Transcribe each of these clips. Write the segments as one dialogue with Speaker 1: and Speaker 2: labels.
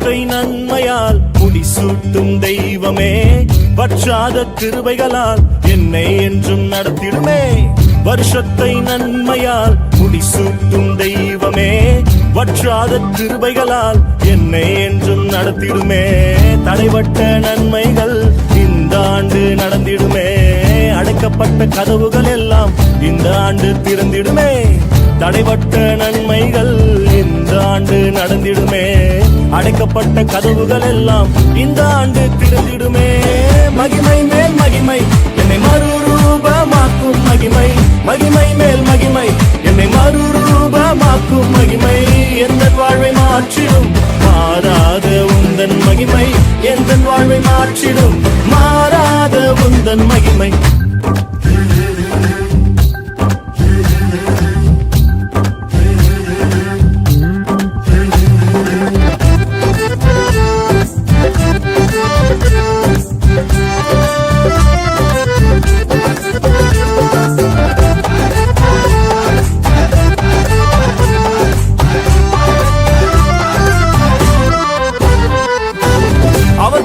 Speaker 1: வருஷத்தை நன்மையால் முடிசூட்டும் தெய்வமே, வற்றாத கிருபைகளால் என்னை என்றும் நடத்திடுமே. வருஷத்தை நன்மையால் முடிசூட்டும் தெய்வமே, வற்றாத கிருபைகளால் என்னை என்றும் நடத்திடுமே. தடைபட்ட நன்மைகள் இந்த ஆண்டு நடந்திடுமே, அடைக்கப்பட்ட கதவுகள் எல்லாம் இந்த ஆண்டு திறந்திடுமே. தடைபட்ட நன்மைகள் இந்த ஆண்டு நடந்திடுமே, அடைக்கப்பட்ட கதவுகள் எல்லாம் இந்த ஆண்டு திறந்திடுமே. மகிமை மேல் மகிமை என்னை மறுரூபமாக்கும் மகிமை, மகிமை மேல் மகிமை என்னை மறுரூபமாக்கும் மகிமை. எந்த வாழ்வை மாற்றிடும் மாறாத உந்தன் மகிமை, எந்த வாழ்வை மாற்றிடும் மாறாத உந்தன் மகிமை.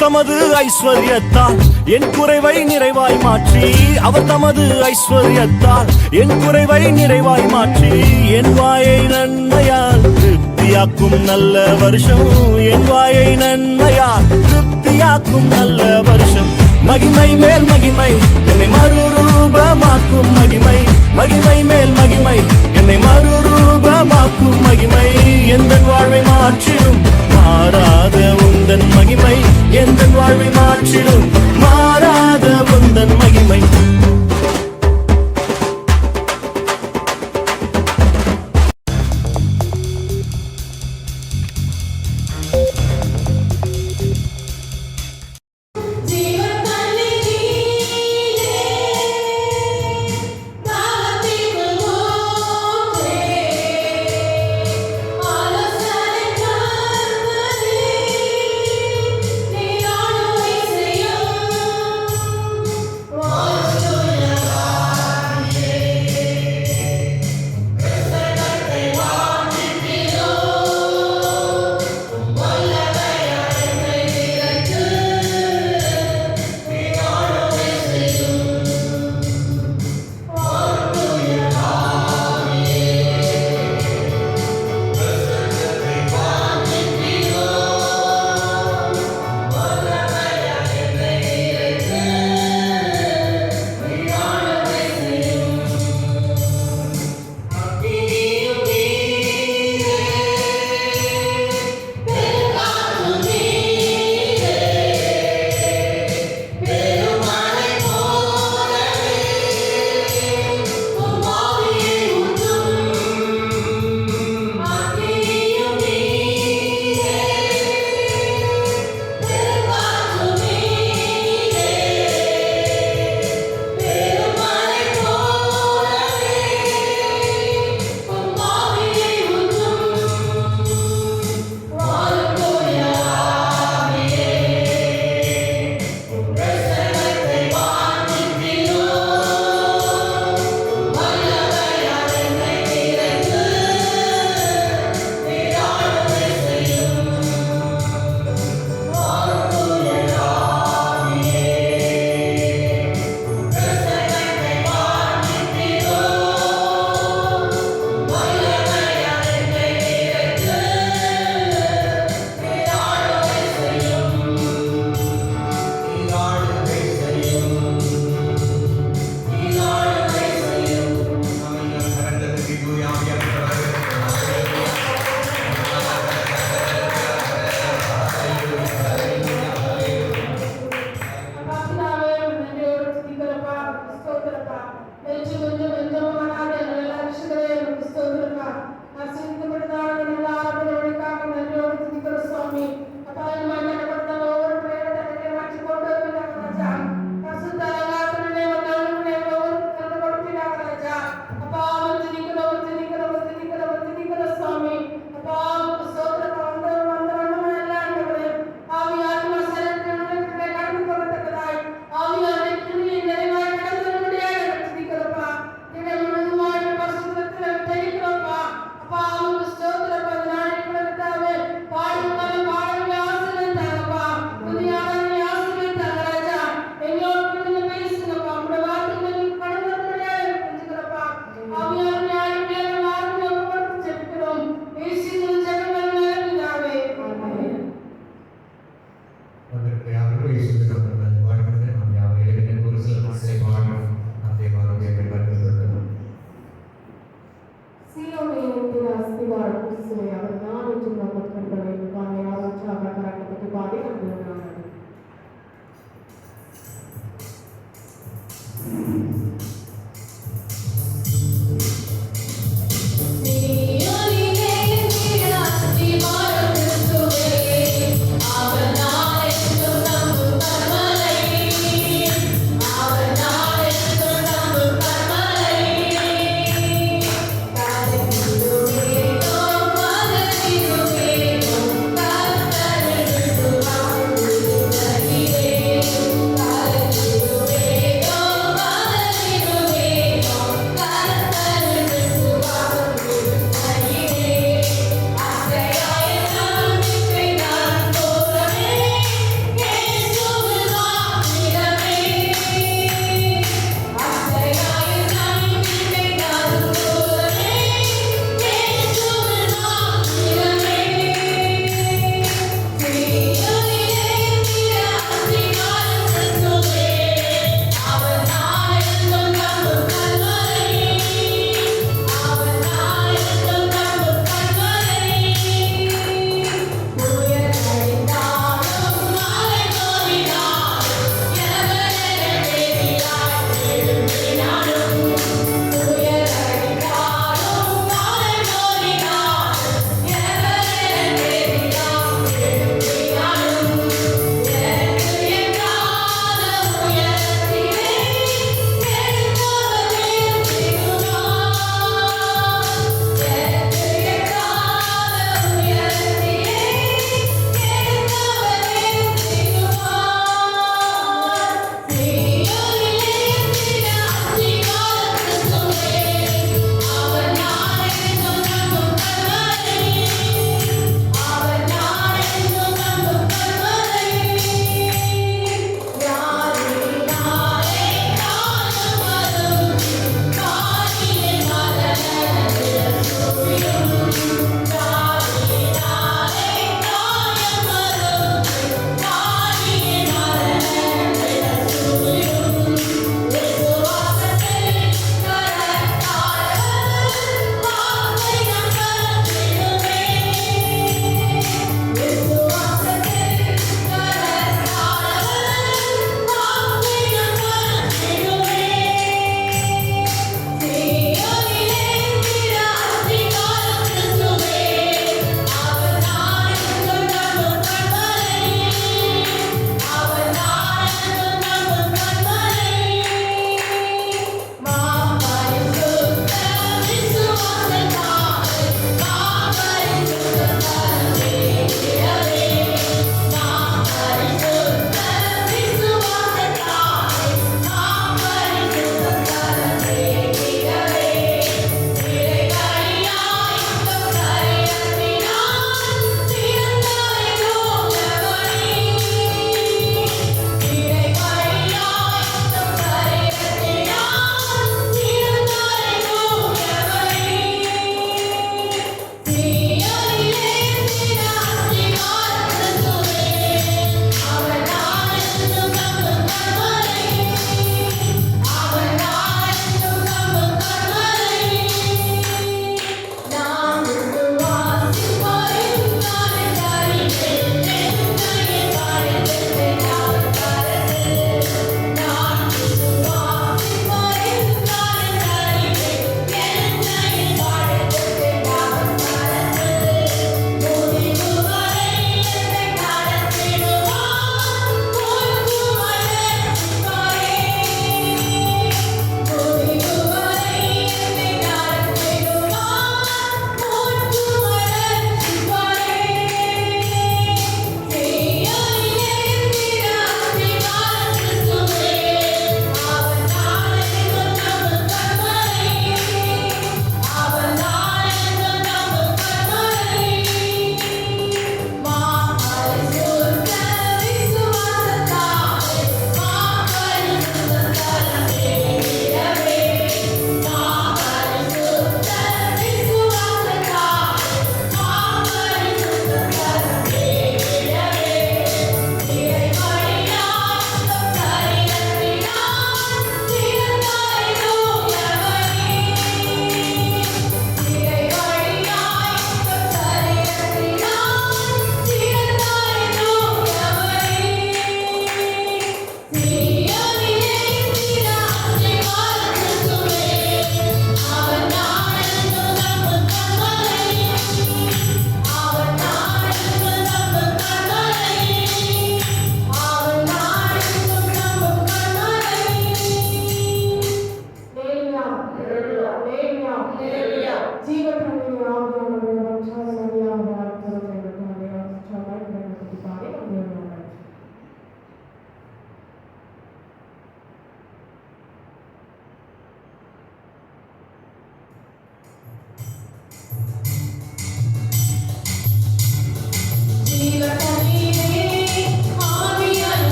Speaker 1: தமது ஐஸ்வர்யத்தால் என் குறைவை நிறைவாய் மாற்றி, அவர் தமது ஐஸ்வர்யத்தால் என் குறைவை நிறைவாய் மாற்றி, என் வாயை நன்மையால் திருப்தியாக்கும் நல்ல வருஷம், என் வாயை நன்மையால் திருப்தியாக்கும் நல்ல வருஷம். மகிமை மேல் மகிமை என்னை மறுரூபமாக்கும் மகிமை, மகிமை மேல் மகிமை என்னை மறுரூபமாக்கும் மகிமை. எந்த வாழ்வை மாற்றிடும் மாறாத உந்தன் மகிமை, எந்த வாழ்வை மாற்றிடும் மாறாத உந்தன் மகிமை.
Speaker 2: நம்முடைய வார்த்தைகளில் கடவுளுடைய புரிஞ்சுக்கிறப்பா ஆவியார் ஞானி மேல வார்த்தை ஒப்புக்கொடுத்து செபிக்கிறோம் இயேசுவின் ஜெபங்கள் மேலாவே ஆமென்.
Speaker 3: அதற்கு யாரும் இயேசுவின் நாமத்தில் வாழ்கிறது. நாம் யாவரையும் ஒரு சில நாட்களை வாழும் நம்மை வாழும் வருகிறது.
Speaker 2: சீயோனை ஒட்டின அஸ்திவாரம் கிறிஸ்துவை அவர் நான் என்று நம்பத் கண்டவை பானை ஆரோக்கிய கரண்டப்பட்டு பாடி நம்புகிறார்கள்.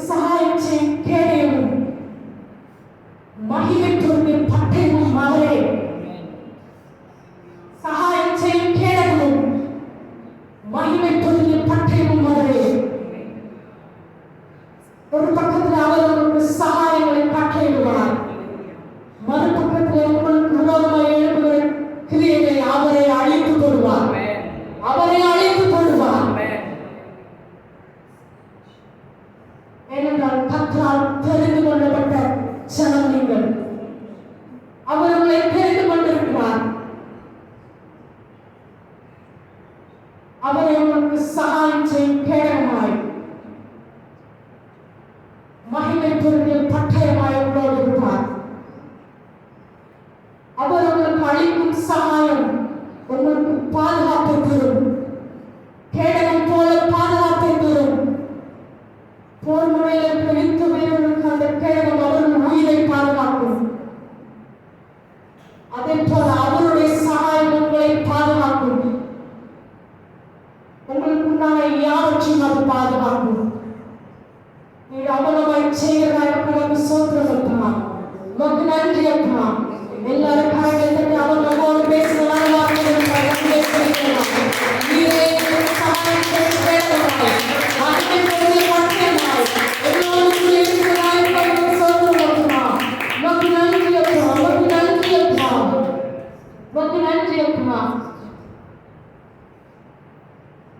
Speaker 2: சகாயம் செய்யும் கேடயமும் மகிமை பொருந்திய பட்டயமும் அவரே. சகாயம் செய்யும் கேடயமும் மகிமை பொருந்திய பட்டயமும் அவரே. ஒரு பக்கத்தில் அவர் உங்களுக்கு சகாயங்களை கட்டளையிடுவார், மறுபக்கத்தில் உங்களுக்கு விரோதமாக எழுப்புகிற கிரியைகளை அவரை அழித்துக் கொள்வார், அவரை அழித்துக் கொள்வார். ஏனென்றால் கர்த்தரால் தெரிந்து கொள்ளப்பட்ட ஜனம் நீங்கள். அவர் உங்களை தெரிந்து கொண்டிருக்கிறார். அவரை உங்களுக்கு சகாயம் செய்யும் கேடயமாய் மகிமை பொருந்திய பட்டயமாய் உங்களோடு இருப்பார். அவர் உங்களுக்கு அளிக்கும் சகாயம் உங்களுக்கு பாதுகாப்பை தரும், கேடயம் போல பாதுகாப்பை தரும். போர் முறையில் இருக்கிற யுத்த வீரர்களுக்கு அந்த கேடயம் அவர்கள் உயிரை பாதுகாக்கும். அதே போல அவருடைய சகாயம் உங்களை பாதுகாக்கும். உங்களுக்கு உண்டான யாவற்றையும் அது பாதுகாக்கும். நீங்க அவ்வளவாய் செய்கிறதாக உனக்கு சோத்திரமா, உனக்கு நன்றி அப்பா. எல்லாரும் காரியத்தை அவர் நம்மோடு பேசுகிறார்.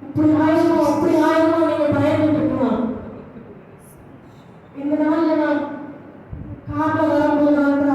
Speaker 2: இப்படி ஆயிரமோ அப்படி ஆயிரமோ நீங்க பயந்துட்டு இருக்கலாம். இந்த நாள்ல நான் கார்ல வரும்போது அந்த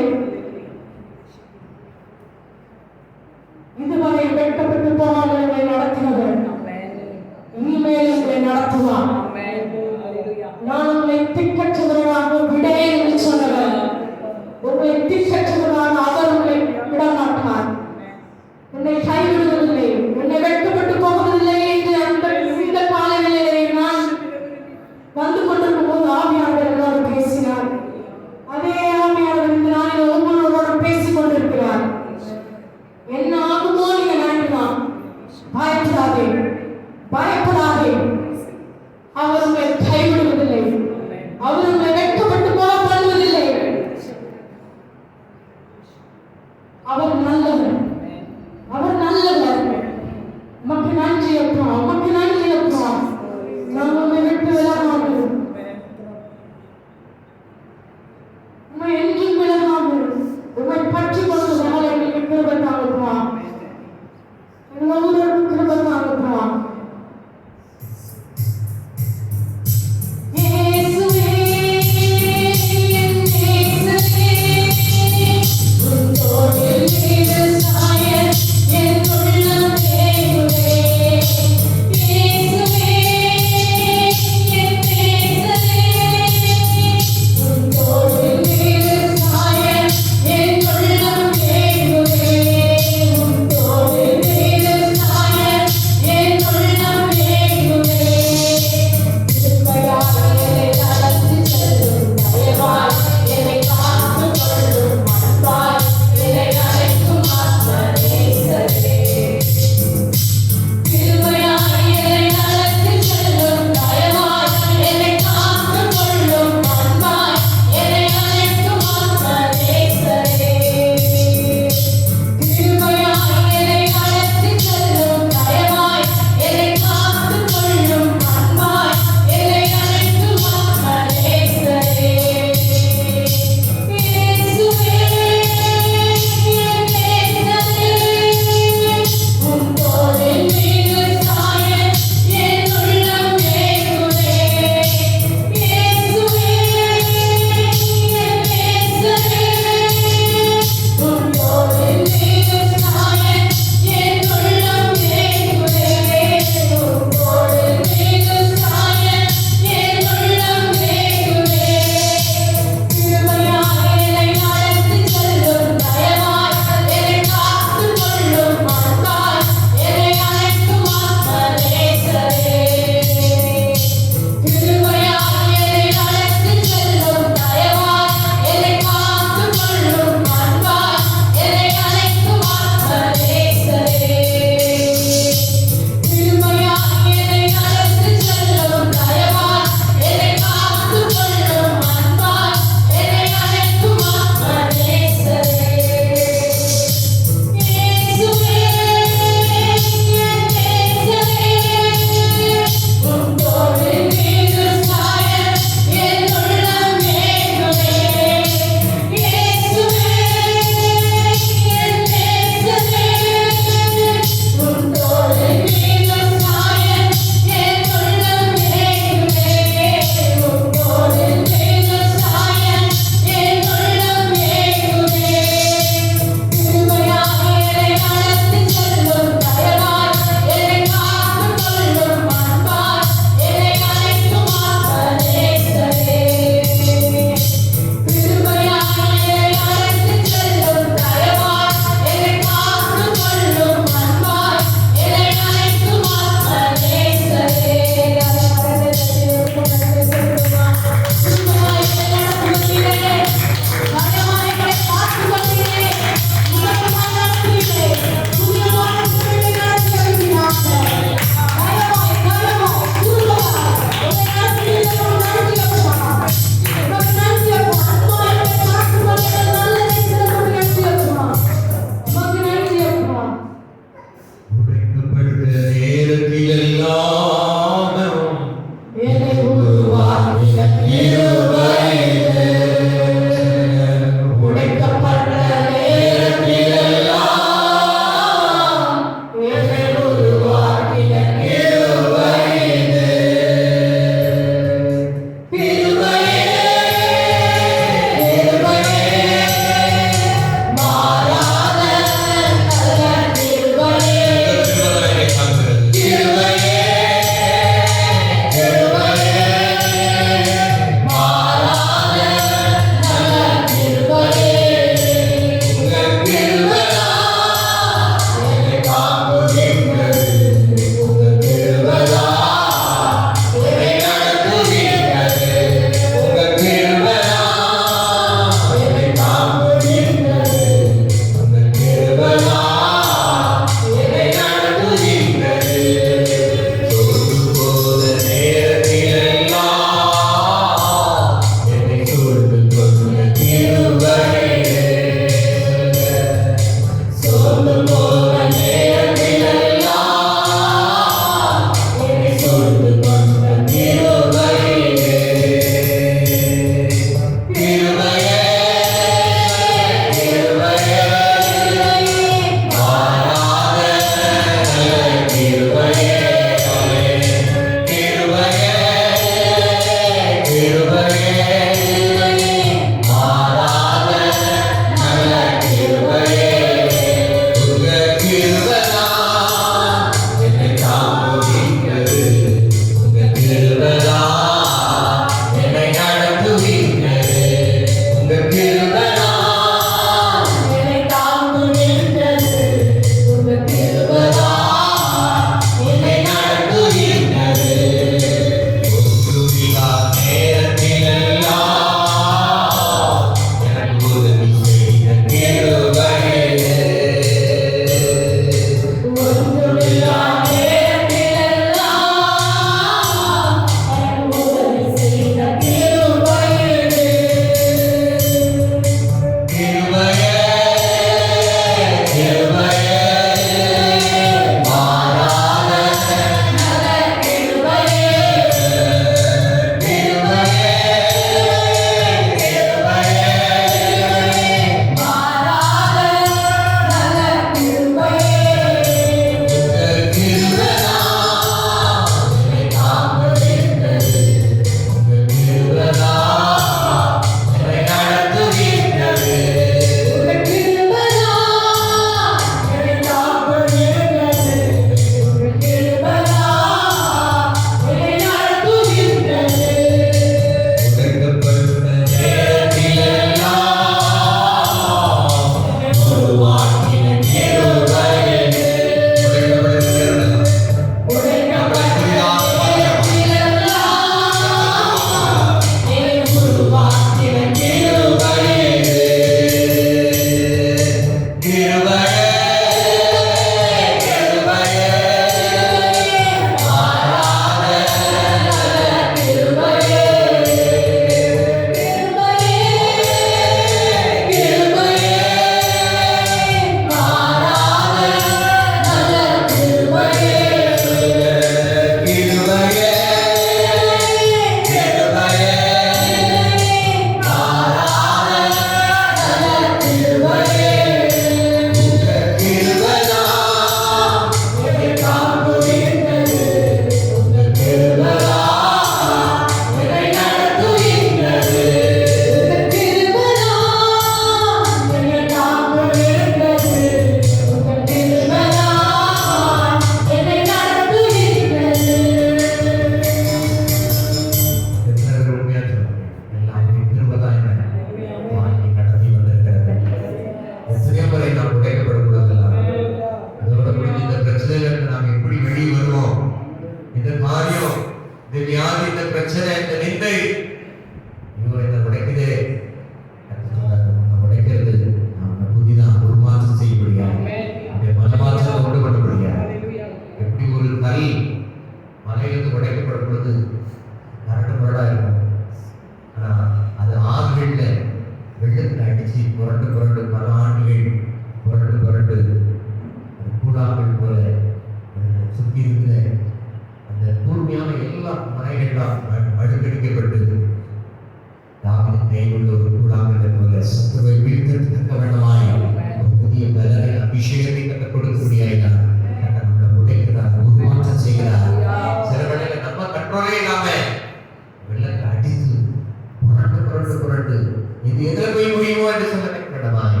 Speaker 3: இது எதுல போய் முடியுமோ என்று சொல்ல வேண்டாமாய்.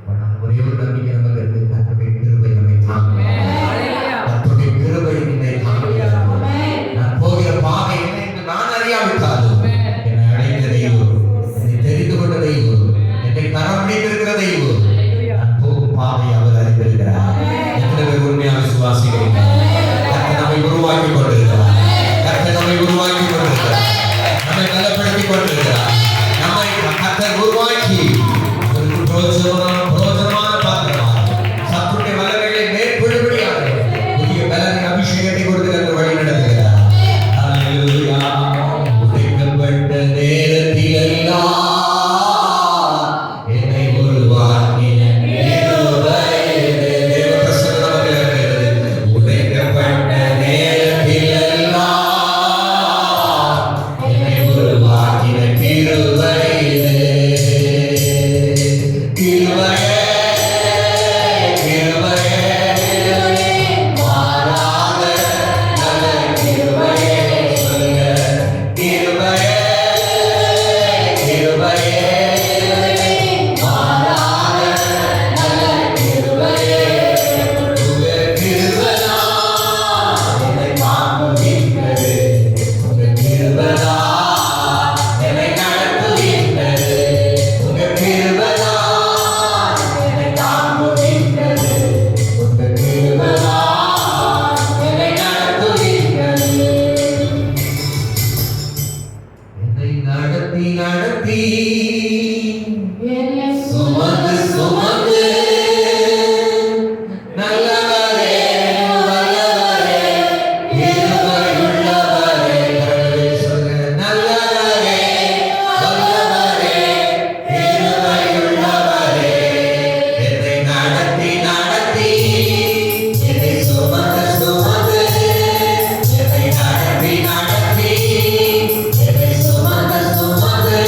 Speaker 3: ஆனால் ஒரே ஒரு நம்பிக்கை நமக்கு இருக்கு. கர்த்தருடைய கிருபை நம்மை தாங்கும். கர்த்தருடைய கிருபை என்னை தாங்குகிறது. நான் போகிற பாதை என்ன என்று நான் அறியாவிட்டாலும் என்னை அடைந்த தெய்வம், என்னை தெரிந்து கொண்ட தெய்வம், என்னை கரம் பிடித்திருக்கிற தெய்வம், நான் போகும் பாதை அவர் அறிந்திருக்கிறார். எத்தனை பேர் உண்மையாக விசுவாசிக்கிறீங்க? கர்த்தர் நம்மை உருவாக்கி கொண்டிருக்கிறார். கர்த்தர் நம்மை உருவாக்கி கொண்டிருக்கிறார். நம்மை பலப்படுத்திக் கொண்டிருக்கிறார். நம்மை கர்த்தர் உருவாக்கி ஒரு பிரோஜனமான பாத்திரமாக சத்துடைய வல்லமைகளை மேற்கொள்ளும்படியாக புதிய பலனை அபிஷேகத்தை கொடுத்து கர்த்தர் வழி நடத்துகிறார். ஹல்லேலூயா. உடைக்கப்பட்ட நேரத்திலெல்லாம் என்னை உருவாக்கின கிருபையிலே. தேவ பிரசன்னம் நமக்கு இருக்கிறது. உடைக்கப்பட்ட நேரத்திலெல்லாம் என்னை உருவாக்கின கிருபையிலே. கிருபையே, கிருபையே, மாறாத நல்ல கிருபையே. சொல்லுங்க. கிருபையே, கிருபையே, மாறாத நல்ல கிருபையே. உங்க கிருபைதான் என்னை தாங்குகின்றது. உங்க கிருபைதான் என்னை நடத்துகின்றது. உங்க கிருபைதான் என்னை தாங்குகின்றது. உங்க கிருபைதான் என்னை நடத்துகின்றது. என்னை நடத்தி நடத்தி
Speaker 2: என்னை
Speaker 3: சுமந்து சுமந்து நல்லவரே, வல்லவரே, கிருபையுள்ளவரே. கடவுளே சொல்லுங்க. நல்லவரே, வல்லவரே, கிருபையுள்ளவரே. என்னை நடத்தி நடத்தி, என்னை சுமந்து சுமந்து, என்னை நடத்தி நடத்தி, என்னை சுமந்து சுமந்து,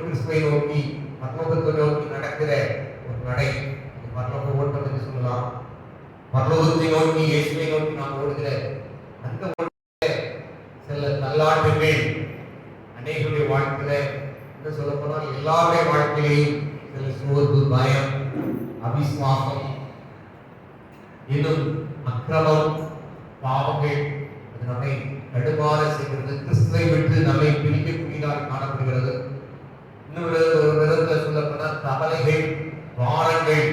Speaker 3: கிறிஸ்துவை நோக்கி பரலோகத்தை நோக்கி நடக்கிற ஒரு நடை. பரலோக ஓட்டம் என்று நோக்கி இயேசுவை நோக்கி நாம் ஓடுகிற அந்த ஓட்டத்திலே சில தள்ளாட்டுகள் அநேகருடைய வாழ்க்கையில என்ன சொல்ல போனால் எல்லாருடைய வாழ்க்கையிலையும் சில சோர்வு, பயம், அவிசுவாசம், இன்னும் அக்கிரமம், பாவங்கள் அது நம்மை தடுமாற செய்கிறது. கிறிஸ்துவை விட்டு நம்மை பிரிக்கக்கூடியதாக காணப்படுகிறது. இன்னொரு விதத்தில் சொல்ல போனால் கவலைகள், பாரங்கள்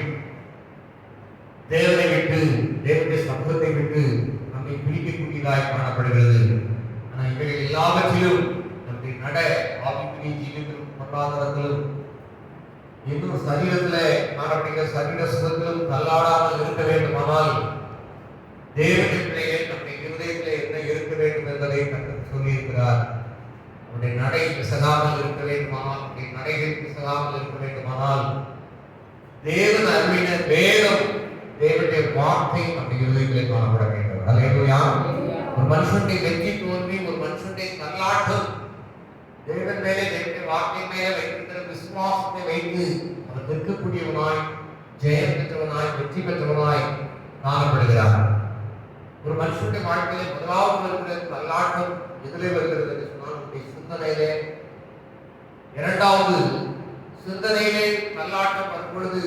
Speaker 3: தேவனை விட்டு, தேவனுடைய சமூகத்தை விட்டு நம்மை பிரிக்கக்கூடியதாக காணப்படுகிறது. ஆனால் இவைகள் எல்லாவற்றிலும் நம்முடைய நட ஆவிக்குரிய ஜீவியத்திலும் பொருளாதாரத்திலும் இன்னும் சரீரத்தில் காணப்படுகிற சரீர சுகத்திலும் தள்ளாடாமல் இருக்க வேண்டுமானால் தேவனுடைய நம்முடைய இருதயத்திலே என்ன இருக்க வேண்டும் என்பதை கர்த்தர் சொல்லியிருக்கிறார். நம்முடைய நடை பிசகாமல் இருக்க வேண்டுமானால், நம்முடைய நடைகள் பிசகாமல் இருக்க வேண்டுமானால் தேவன் அருளின வேதம், தேவனுடைய வார்த்தை நம்முடைய இருதயத்திலே காணப்பட வேண்டும். அல்லேலூயா. ஒரு மனுஷனுடைய வெற்றி தோல்வி, ஒரு மனுஷனுடைய தள்ளாட்டம் தேவன் மேலே, தேவனுடைய வார்த்தை மேலே வைத்திருக்கிற விசுவாசத்தை வைத்து அவர் நிற்கக்கூடியவனாய், ஜெயம் பெற்றவனாய், வெற்றி பெற்றவனாய் காணப்படுகிறார். ஒரு மனுஷனுடைய வாழ்க்கையிலே முதலாவது வருகிற தள்ளாட்டம் எதிலே வருகிறது என்று சொன்னால் நம்முடைய சிந்தனையிலே. இரண்டாவது சிந்தனையிலே தள்ளாட்டம் வரும் பொழுது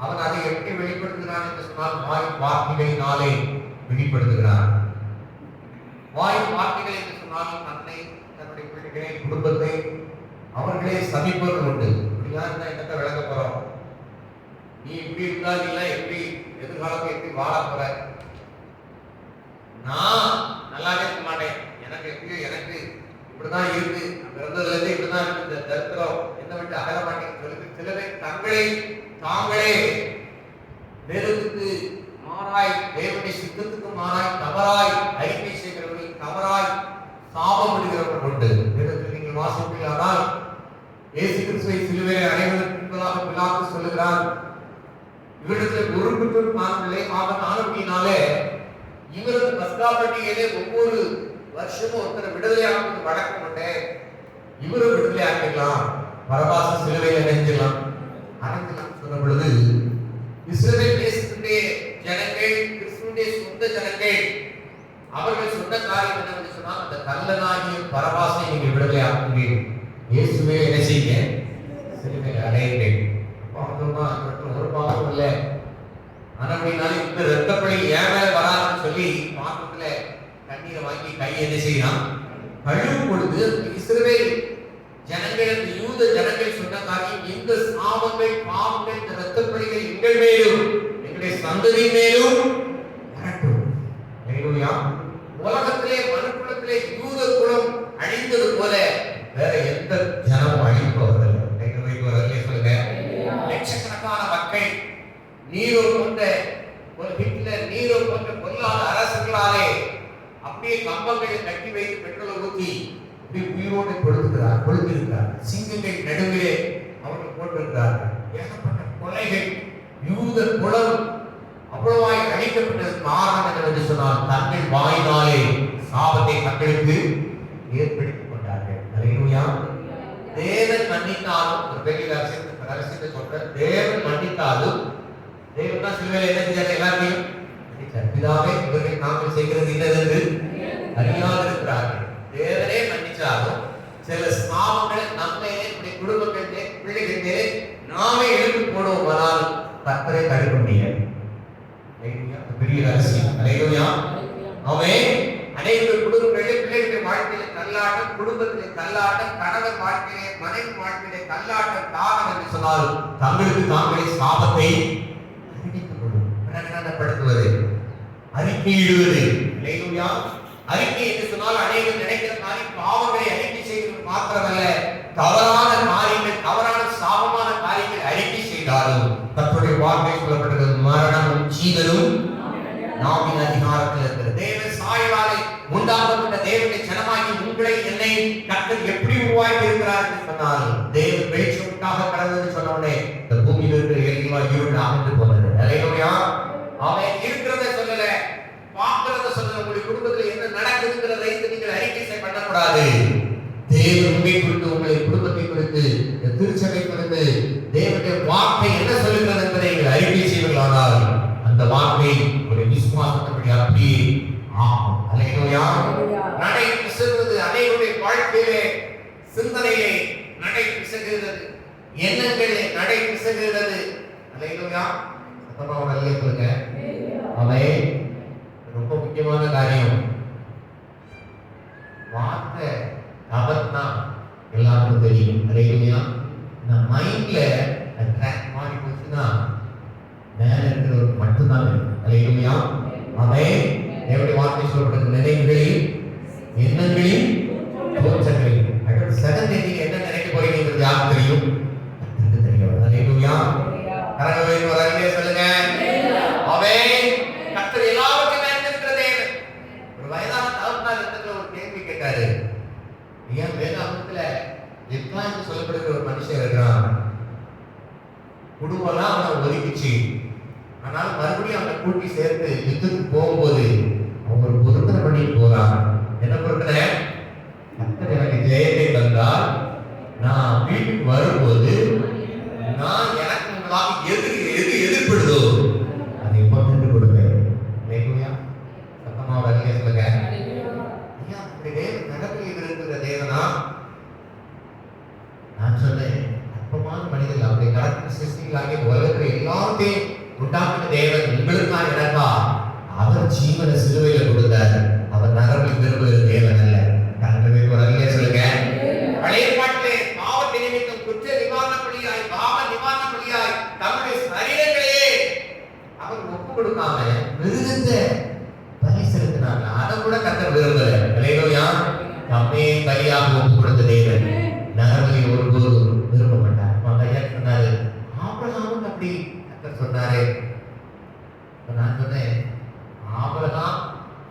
Speaker 3: அவன் அதை எப்படி வெளிப்படுத்துகிறான் என்று சொன்னால் வாய் வார்த்தைகளினாலே வெளிப்படுத்துகிறான். வாய் வார்த்தைகள் என்று சொன்னால் தன்னை, தன்னுடைய பிள்ளைகளை, குடும்பத்தை அவர்களே சபிப்பது உண்டு. இப்படிலாம் இருந்தா என்னத்தை விளங்க போறோம்? நீ இப்படி இருந்தா இல்ல எப்படி எதிர்காலத்தை எப்படி வாழ போற? நான் நல்லாவே இருக்க மாட்டேன், எனக்கு எப்படியோ எனக்கு இப்படிதான் இருக்கு, பிறந்ததுல இருந்து இப்படிதான் இருக்கு, இந்த தரித்திரம் என்ன விட்டு அகல மாட்டேன்னு சொல்லி சிலரை தங்களை தாங்களே வேதத்துக்கு மாறாய், தேவனுடைய சித்தத்துக்கு மாறாய் தவறாய் அறிக்கை செய்கிறவர்கள், தவறாய் சாபம் விடுகிறவர்கள் உண்டு. வேதத்தில் நீங்கள் வாசிப்பீர்களானால் இயேசு கிறிஸ்துவை சிலுவையை அடைவதற்கு முன்பதாக பிலாத்து சொல்லுகிறார், இவரிடத்தில் ஒரு குற்றம் காணவில்லை, ஆக நாளுக்கினாலே இவரது பஸ்கா பண்டிகையிலே ஒவ்வொரு வருஷமும் ஒருத்தரை விடுதலையாக்குவது வழக்கம் உண்டு, இவரும் விடுதலை ஆக்கிடலாம், பரபாச சிலுவையை அடைஞ்சிடலாம் சொன்ன பொழுது இஸ்ரவேல் தேசத்துடைய ஜனங்கள், கிறிஸ்துவுடைய சொந்த ஜனங்கள், அவர்கள் சொன்ன காரியம் என்னவென்று சொன்னால் அந்த கல்லனாகிய பரபாசை நீங்கள் விடுதலை ஆக்குவீர்கள், இயேசுவே என்ன செய்ய சிலுவையை அடையுங்கள். ஒரு பாவம் இல்லை, ஆனபடினால இந்த ரத்தப்படி ஏன் மேல வராதுன்னு சொல்லி பாத்திரத்துல தண்ணீரை வாங்கி கையை என்ன செய்யலாம் கழுவும் பொழுது இஸ்ரவேல் ஜனங்கள், யூத ஜனங்கள் சொன்ன காரியம், இந்த சாபங்கள், பாவங்கள், இந்த ரத்தப்படிகள் எங்கள் மேலும் எங்களுடைய சந்ததி மேலும் வரட்டும். அல்லேலூயா. உலகத்திலே மனுக்குலத்திலே யூத குலம் அழிந்தது போல வேற எந்த ஜனமும் அழிப்பவர்கள் சொல்லுங்க. லட்சக்கணக்கான மக்கள் நீரோ போன்ற ஒரு ஹிட்லர், நீரோ போன்ற பொல்லாத அரசர்களாலே அப்படியே கம்பங்களை கட்டி வைத்து பெட்ரோல் ஊற்றி அப்படி உயிரோடு கொடுத்திருக்கிறார். சிங்கங்கள் நடுவிலே அவர்கள் போட்டிருக்கிறார்கள். ஏகப்பட்ட கொலைகள், யூத குலம் அவ்வளவாய் அழிக்கப்பட்டது. காரணம் என்னவென்று சொன்னால் தங்கள் வாயினாலே சாபத்தை தங்களுக்கு ஏற்படுத்திக் கொண்டார்கள். அல்லேலூயா. தேவன் மன்னித்தாலும், ஒரு பெரிய ரகசியத்தை சொல்ற, தேவன் மன்னித்தாலும் தேவன் தான் சிலுவையில் என்ன செய்தார்? எல்லாத்தையும் பிதாவே இவர்கள் நாங்கள் செய்கிறது இன்னதென்று அறியாதிருக்கிறார்கள். தேவனே மன்னிச்சாலும் சில சாபங்களை நம்மளே, நம்முடைய குடும்பங்களே, பிள்ளைகளே நாமே எடுத்து போடுவோமானால் கர்த்தரை தடுக்க முடியாது. பெரிய ரகசியம். அல்லேலூயா. ஆமென். அனைத்து குடும்பங்களிலே பிள்ளைகளுடைய வாழ்க்கையில கல்லாட்டம், குடும்பத்திலே கல்லாட்டம், கணவன் வாழ்க்கையிலே, மனைவி வாழ்க்கையிலே கல்லாட்டம். காரணம் என்று சொன்னால் தங்களுக்கு தாங்களே சாபத்தை பிரகடனப்படுத்துவது, அறிக்கையிடுவது. அல்லேலூயா. அறிக்கை என்று சொன்னால் அநேகர் நினைக்கிற காரியம் பாவங்களை அறிக்கை செய்வது மாத்திரமல்ல, தவறான காரியங்கள், தவறான சாபமான காரியங்கள் அறிக்கை செய்தாலும் கர்த்தருடைய வார்த்தை சொல்லப்படுகிறது, மரணமும் ஜீவனும் நாவின் அதிகாரத்தில் இருக்கிறது. தேவ சாயலாலே உண்டாக்கப்பட்ட தேவனுடைய ஜனமாகி உங்களை என்னை கர்த்தர் எப்படி உருவாக்கி இருக்கிறார் என்று சொன்னால், தேவ வெளிச்சமுக்காக கடந்தது சொன்ன உடனே இந்த பூமியில் இருக்கிற எல்லாம் இருள் அகன்று போனது. அல்லேலூயா. அவன் இருக்கிறத சொல்லல, பார்க்கிறத சொல்லல. உங்களுடைய குடும்பத்தில் என்ன நடக்குதுங்கிறதை நீங்கள் அறிக்கை பண்ணக்கூடாது. தேவன் உண்மை குறித்து, உங்களுடைய குடும்பத்தை குறித்து, திருச்சபை குறித்து தேவனுடைய வார்த்தை என்ன சொல்லுகிறது என்பதை நீங்கள் அறிக்கை செய்வீர்களானால் அந்த வார்த்தை உங்களுடைய விசுவாச நடை பிசகுவது அனைவருடைய வாழ்க்கையிலே, சிந்தனையை நடை பிசகுகிறது, எண்ணங்களே நடை பிசகுகிறது. அல்லேலூயா. சத்தமா ஒரு அல்லேலூயா சொல்லுங்க. ஆமென். ரொம்ப முக்கியமான காரியம். வார்த்தை அபத்தா எல்லாருக்கும் தெரியும். அல்லேலூயா. இந்த மைண்ட்ல ட்ராக் மாறி போச்சுன்னா மேல இருக்கிறவருக்கு மட்டும்தான் இருக்கும். அல்லேலூயா. ஆமென். எப்படி வார்த்தை சொல்லப்படுது? நினைவுகளில், எண்ணங்களில், தோற்றங்களில். அடுத்த செகண்ட் நீங்க என்ன நினைக்க போறீங்கிறது யாருக்கு தெரியும்? கர்த்தருக்கு தெரியும். அல்லேலூயா. கரங்களை ஒரு அறிக்கையை சொல்லுங்க. ஆமென். கர்த்தர் எல்லாருக்கும் மேலிருக்கிற தேவன். ஒரு வயதான தகப்பனார் இடத்துல ஒரு கேள்வி கேட்டாரு. ஏன் வேதாகமத்துல எத்னா என்று சொல்லப்படுகிற ஒரு மனுஷன் இருக்கிறான். குடும்பம்லாம் அவனை ஒதுக்கிச்சு. ஆனால் மறுபடியும் அவனை கூட்டி சேர்த்து யுத்தத்துக்கு போகும்போது அவங்க ஒரு பொருத்தனை பண்ணிட்டு போறான். என்ன பொருத்தனை? கர்த்தர் எனக்கு ஜெயத்தை தந்தால் நான் வீட்டுக்கு வரும்போது நான் எனக்கு உங்களாக எதிர்ப்படுதோ அதை பகிர்ந்து கொடுப்பேன். இல்லையா? சத்தமா வரலையே சொல்லுங்க. ஐயா, அப்படி தேவன் நடப்பில் இருக்கிற தேவனா? நான் சொன்னேன், அற்பமான மனிதர்கள் அவருடைய கரத்தின் சிருஷ்டிகளாகிய உலகத்தில் எல்லாத்தையும் உண்டாக்கின தேவன் உங்களுக்காக எனக்கா அவர் ஜீவனை சிலுவையில கொடுத்தார். அவர் நரம்பில் விரும்புகிற தேவன் அல்ல. கரங்களை ஒரு அல்லேலூயா சொல்லுங்க. பழைய பாட்டிலே பாவத்தை நிமித்தம் குற்ற நிவாரண பலியாய், பாவ நிவாரண பலியாய் தம்முடைய சரீரங்களையே அவர் ஒப்பு கொடுக்காம மிருகத்தை பலி செலுத்தினாங்க. அதை கூட கர்த்தர் விரும்பல. அல்லேலூயா. தம்மே பலியாக ஒப்பு கொடுத்த தேவன் நரகத்தை ஒருபோதும் விரும்ப மாட்டார். ஐயா சொன்னாரு, ஆபிரகாமும் அப்படி கர்த்தர் சொன்னாரு. நான் சொன்னேன், ஆபிரகாம்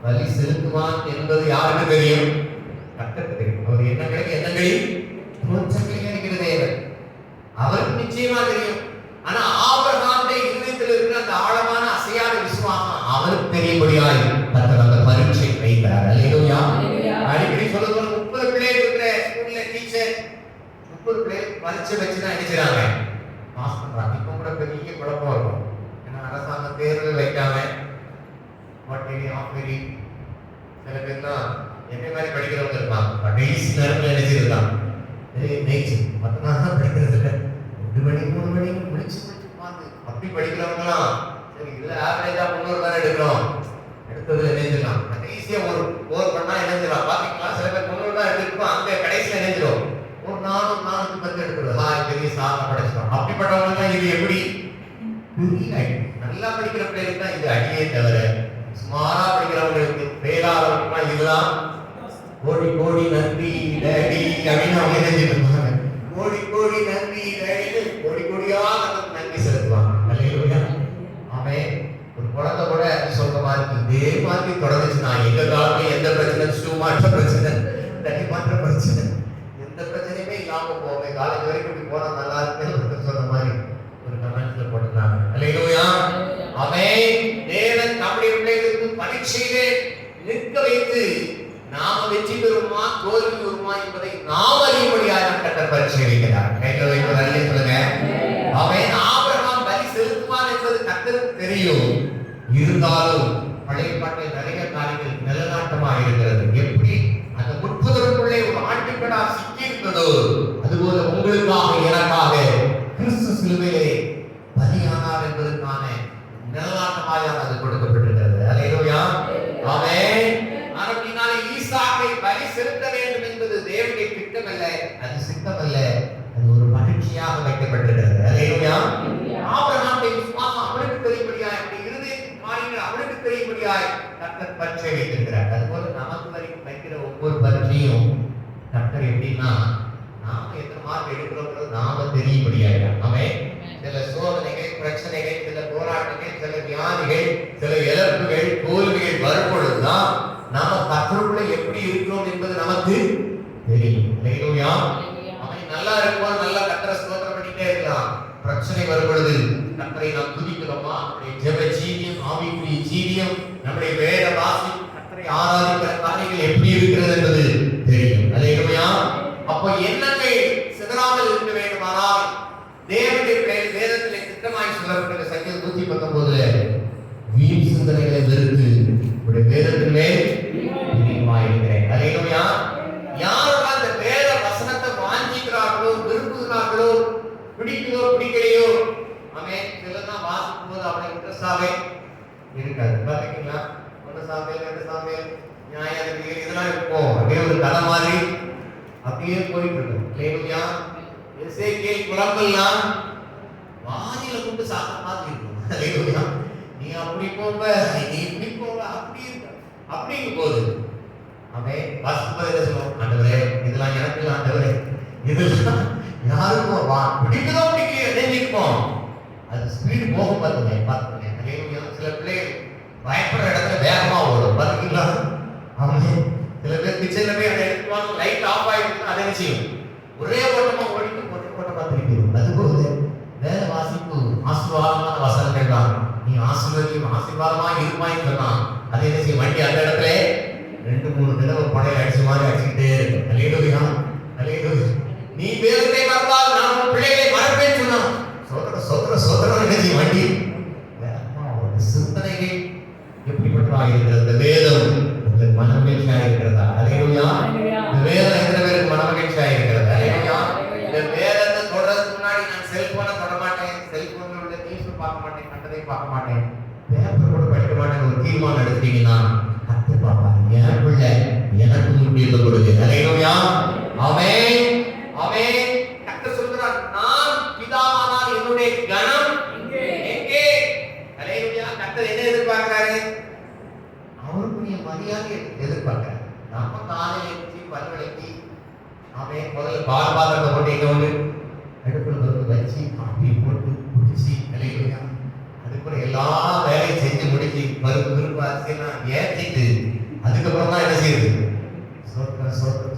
Speaker 3: பலி செலுத்துவான் என்பது யாருக்கு தெரியும்? கர்த்தருக்கு தெரியும். அவர் எண்ணங்களில் தோற்றங்களில் இருக்கிற தேவன் அவருக்கு நிச்சயமா தெரியும். ஆனா ஆபிரகாமுடைய இருதயத்தில் இருக்கிற அந்த ஆழமான அசையாத விசுவாசம் அவருக்கு தெரியும்படியாய் கர்த்தர் அந்த பரீட்சை வைத்தார். அல்லேலூயா. அடிக்கடி சொல்லுவது 30 பிள்ளைகள் இருக்கிற ஸ்கூல்ல டீச்சர் 30 பிள்ளைகள் பரீட்சை வச்சுதான் நினைச்சாங்க பாஸ் பண்றாங்க. இப்போ கூட பெரிய குழப்பம் இருக்கும். ஏன்னா அரசாங்க தேர்வு வைக்காம சில பேர்லாம் என்ன மாதிரி படிக்கிறவங்க இருப்பாங்க. கடைசி நேரத்தில் நினைச்சிருக்காங்க மற்ற நாள் தான் படிக்கிறது இல்லை, 2 மணி 3 மணி முடிச்சு பார்த்து அப்படி படிக்கிறவங்களாம் சரி இதுல ஆவரேஜா 300 தானே எடுக்கிறோம், எடுத்ததுல நினைஞ்சிடலாம். கடைசியா ஒரு போர் பண்ணா நினைஞ்சிடலாம். பாத்தீங்களா, சில பேர் 300 தான் எடுத்துருப்போம், அந்த கடைசியில நினைஞ்சிடும். ஒரு 410 எடுக்கிறது, பெரிய சாதனை படைச்சிடும். அப்படிப்பட்டவங்க தான் இது எப்படி பெரிய நல்லா படிக்கிற பிள்ளைகளுக்கு தான் இது அடியே தவிர சுமாரா படிக்கிறவங்களுக்கு பேராளர்களுக்கு இதுதான் கோடி கோடி நன்றி டேடி அப்படின்னு அவங்க நினைச்சிருப்பாங்க. கோடி கோடி நன்றி டேடி கோடி கோடியா நன்றி செலுத்துவாங்க. அல்லேலூயா. ஆமென். ஒரு குழந்தை கூட சொல்ற மாதிரி இதே மாதிரி தொடர்ந்துச்சுன்னா எங்க காலத்துல எந்த பிரச்சனை, சுமாற்ற பிரச்சனை, தனி மாற்ற பிரச்சனை, எந்த பிரச்சனையுமே இல்லாம போவே காலேஜ் வரைக்கும் இப்படி போனா நல்லா இருக்குன்னு சொன்ன மாதிரி ஒரு கமெண்ட்ஸ்ல போட்டுருக்காங்க. அல்லேலூயா. ஆமென். தேவன் நம்முடைய பிள்ளைகளுக்கு பரீட்சையிலே நிற்க வைத்து நாம வெற்றி பெறுமா தோல்வி பெறுமா என்பதை நாம் அறியும்படியாக கர்த்தர் பரீட்சை வைக்கிறார். கைகளை வைத்து நல்ல சொல்லுங்க. ஆமென். ஆபிரகாம் பலி செலுத்துவான் என்பது கர்த்தருக்கு தெரியும். இருந்தாலும் பழைய பாட்டில் நிறைய காரியங்கள் நிலநாட்டமாக இருக்கிறது. எப்படி அந்த முற்பதற்குள்ளே ஒரு ஆட்டுக்கடா சிக்கி இருந்ததோ அதுபோல உங்களுக்காக எனக்காக கிறிஸ்து சிலுவையிலே பலியானார் என்பதற்கான நிலநாட்டமாக அது கொடுக்கப்பட்டிருக்கிறது. அல்லேலூயா. ஆமென். ஆனபடினாலே ஈசாக்கை பலி செலுத்த வேண்டும் என்பது தேவனுடைய திட்டம் அல்ல, அது சித்தம் அல்ல, அது ஒரு மகிழ்ச்சியாக வைக்கப்பட்டிருக்கிறது. அல்லேலூயா. ஆபிரகாமுடைய விசுவாசம் அவனுக்கு தெரியும்படியாய், அவனுடைய இருதயத்தின் காரியங்கள் அவனுக்கு தெரியும்படியாய் கர்த்தர் பரீட்சை வைத்திருக்கிறார். அதுபோல நமக்கு வரைக்கும் வைக்கிற ஒவ்வொரு பரீட்சையும் கர்த்தர் எப்படின்னா நாம எத்தனை மார்க் எடுக்கிறோங்கிறது நாம தெரியும்படியாய். ஆமென். சில சோதனைகள், பிரச்சனைகள், சில போராட்டங்கள், சில வியாதிகள், சில இழப்புகள், தோல்விகள் வரும்பொழுதுதான் நாம கர்த்தருக்குள்ள எப்படி இருக்கிறோம் என்பது நமக்கு தெரியும். அல்லேலூயா. அவன் நல்லா இருக்கும்போது நல்லா கர்த்தரை ஸ்தோத்திரம் பண்ணிட்டே இருக்கலாம். பிரச்சனை வரும்பொழுது கர்த்தரை நாம் துதிக்கிறோமா, நம்முடைய ஜெப ஜீவியம், ஆவிக்குரிய ஜீவியம், நம்முடைய வேத வாசிப்பு, கர்த்தரை ஆராதிக்கிற காரியங்கள் எப்படி இருக்கிறது என்பது தெரியும். அல்லேலூயா. அப்போ எண்ணங்கள் சிதறாமல் இருக்க வேண்டுமானால் தேவனுடைய வேதத்திலே திட்டமாய் சொல்லப்பட்ட சங்கீதம் 119 வீண் சிந்தனைகளை வெறுத்து உடைய வேதத்திலே இருக்கிறேன். அல்லேலூயா. யாரெல்லாம் அந்த வேத வசனத்தை வாஞ்சிக்கிறார்களோ, விரும்புகிறார்களோ, பிடிக்குதோ பிடிக்கலையோ, ஆமென். சிலதான் வாசிக்கும் போது அவனை இன்ட்ரெஸ்டாவே இருக்காது. பாத்தீங்களா? 1 சாமுவேல் 2 சாமுவேல் நியாயாதிபதிகள் இதெல்லாம் இருக்கும். அப்படியே ஒரு கதை மாதிரி அப்படியே போயிட்டு இருக்கும். அல்லேலூயா. எசேக்கியேல் குழம்பெல்லாம் வாயில கொண்டு சாப்பிட்ட மாதிரி இருக்கும். அல்லேலூயா. நீ அப்படி போவ, நீ இப்படி போவ, அப்படி இருக்க அப்படிங்கும் போது அவன் வாசிக்கும்போது என்ன சொல்லுவோம்? ஆண்டவரே இதெல்லாம் எனக்கு இல்லை ஆண்டவரே, இதெல்லாம் யாருக்கும் பிடிக்குதோ பிடிக்கலையோ நினைப்போம். அது ஸ்பீடு போகும் பார்த்துங்க. அல்லேலூயா. சில பிள்ளைகள் பயப்படுற இடத்துல வேகமா ஓடும் பாத்தீங்களா? அவன் சில பேர் கிச்சன்ல போய் அதை எடுத்துவாங்க, லைட் ஆஃப் ஆயிடுச்சுன்னா அதை செய்யும், ஒரே ஓட்டமா ஓடிட்டு ஒரே ஓட்டமா திருப்பிடும். அதுபோது வேத வாசிப்பு ஆசீர்வாதமான வசனங்கள் தான். நீ ஆசீர்வாதமா இருப்பாய் சொன்னா அதை என்ன செய்யும்? வண்டி அந்த இடத்துல 2-3 தடவை படையில அடிச்ச மாதிரி அடிச்சுக்கிட்டே இருக்கும். அல்லேலூயா. அல்லேலூயா. நீ வேதத்தை மறந்தால் நான் உன் பிள்ளைகளை மறப்பேன் சொன்னா சோதர சோதர சோதர என்ன செய்யும்? வண்டி சிந்தனைகள் எப்படிப்பட்டதாக இருக்கிறது? வேதம் உங்களுக்கு மனமகிழ்ச்சியாக இருக்கிறதா? அல்லேலூயா. இந்த வேதம் எத்தனை பேருக்கு மனமகிழ்ச்சியாக இருக்கிறது? அல்லேலூயா. இந்த வேதத்தை தொடர்றதுக்கு முன்னாடி நான் செல்போனை தொட மாட்டேன், செல்போன்ல உள்ள நியூஸ் பார்க்க மாட்டேன், கண்டதை பார்க்க மாட்டேன், பேப்பர் கூட படிக்க மாட்டேன் ஒரு தீர்மானம் எடுத்தீங்கன்னா கத்து பாப்பா என் பிள்ளை எனக்கு முன்னிலை கொடுங்க. அல்லேலூயா. ஆமென். ஆமென். கர்த்தர் சொல்றார், நான் பிதாவானால் என்னுடைய கனம் எங்கே? அல்லேலூயா. கர்த்தர் என்ன எதிர்பார்க்கிறாரு? அவருக்குரிய மரியாதை எதிர்பார்க்கிறார். நம்ம காலையில் எழுச்சி பல்வளைக்கு அவன் முதல்ல பாத்திரத்தை போட்டு இங்க வந்து அடுப்புல வந்து வச்சு காப்பி போட்டு குடிச்சு, அல்லேலூயா, அதுக்கப்புறம் எல்லா வேலையும் செஞ்சு முடிச்சு பருப்பு அரிசியெல்லாம் ஏற்றிட்டு அதுக்கப்புறம் தான் என்ன செய்யுது?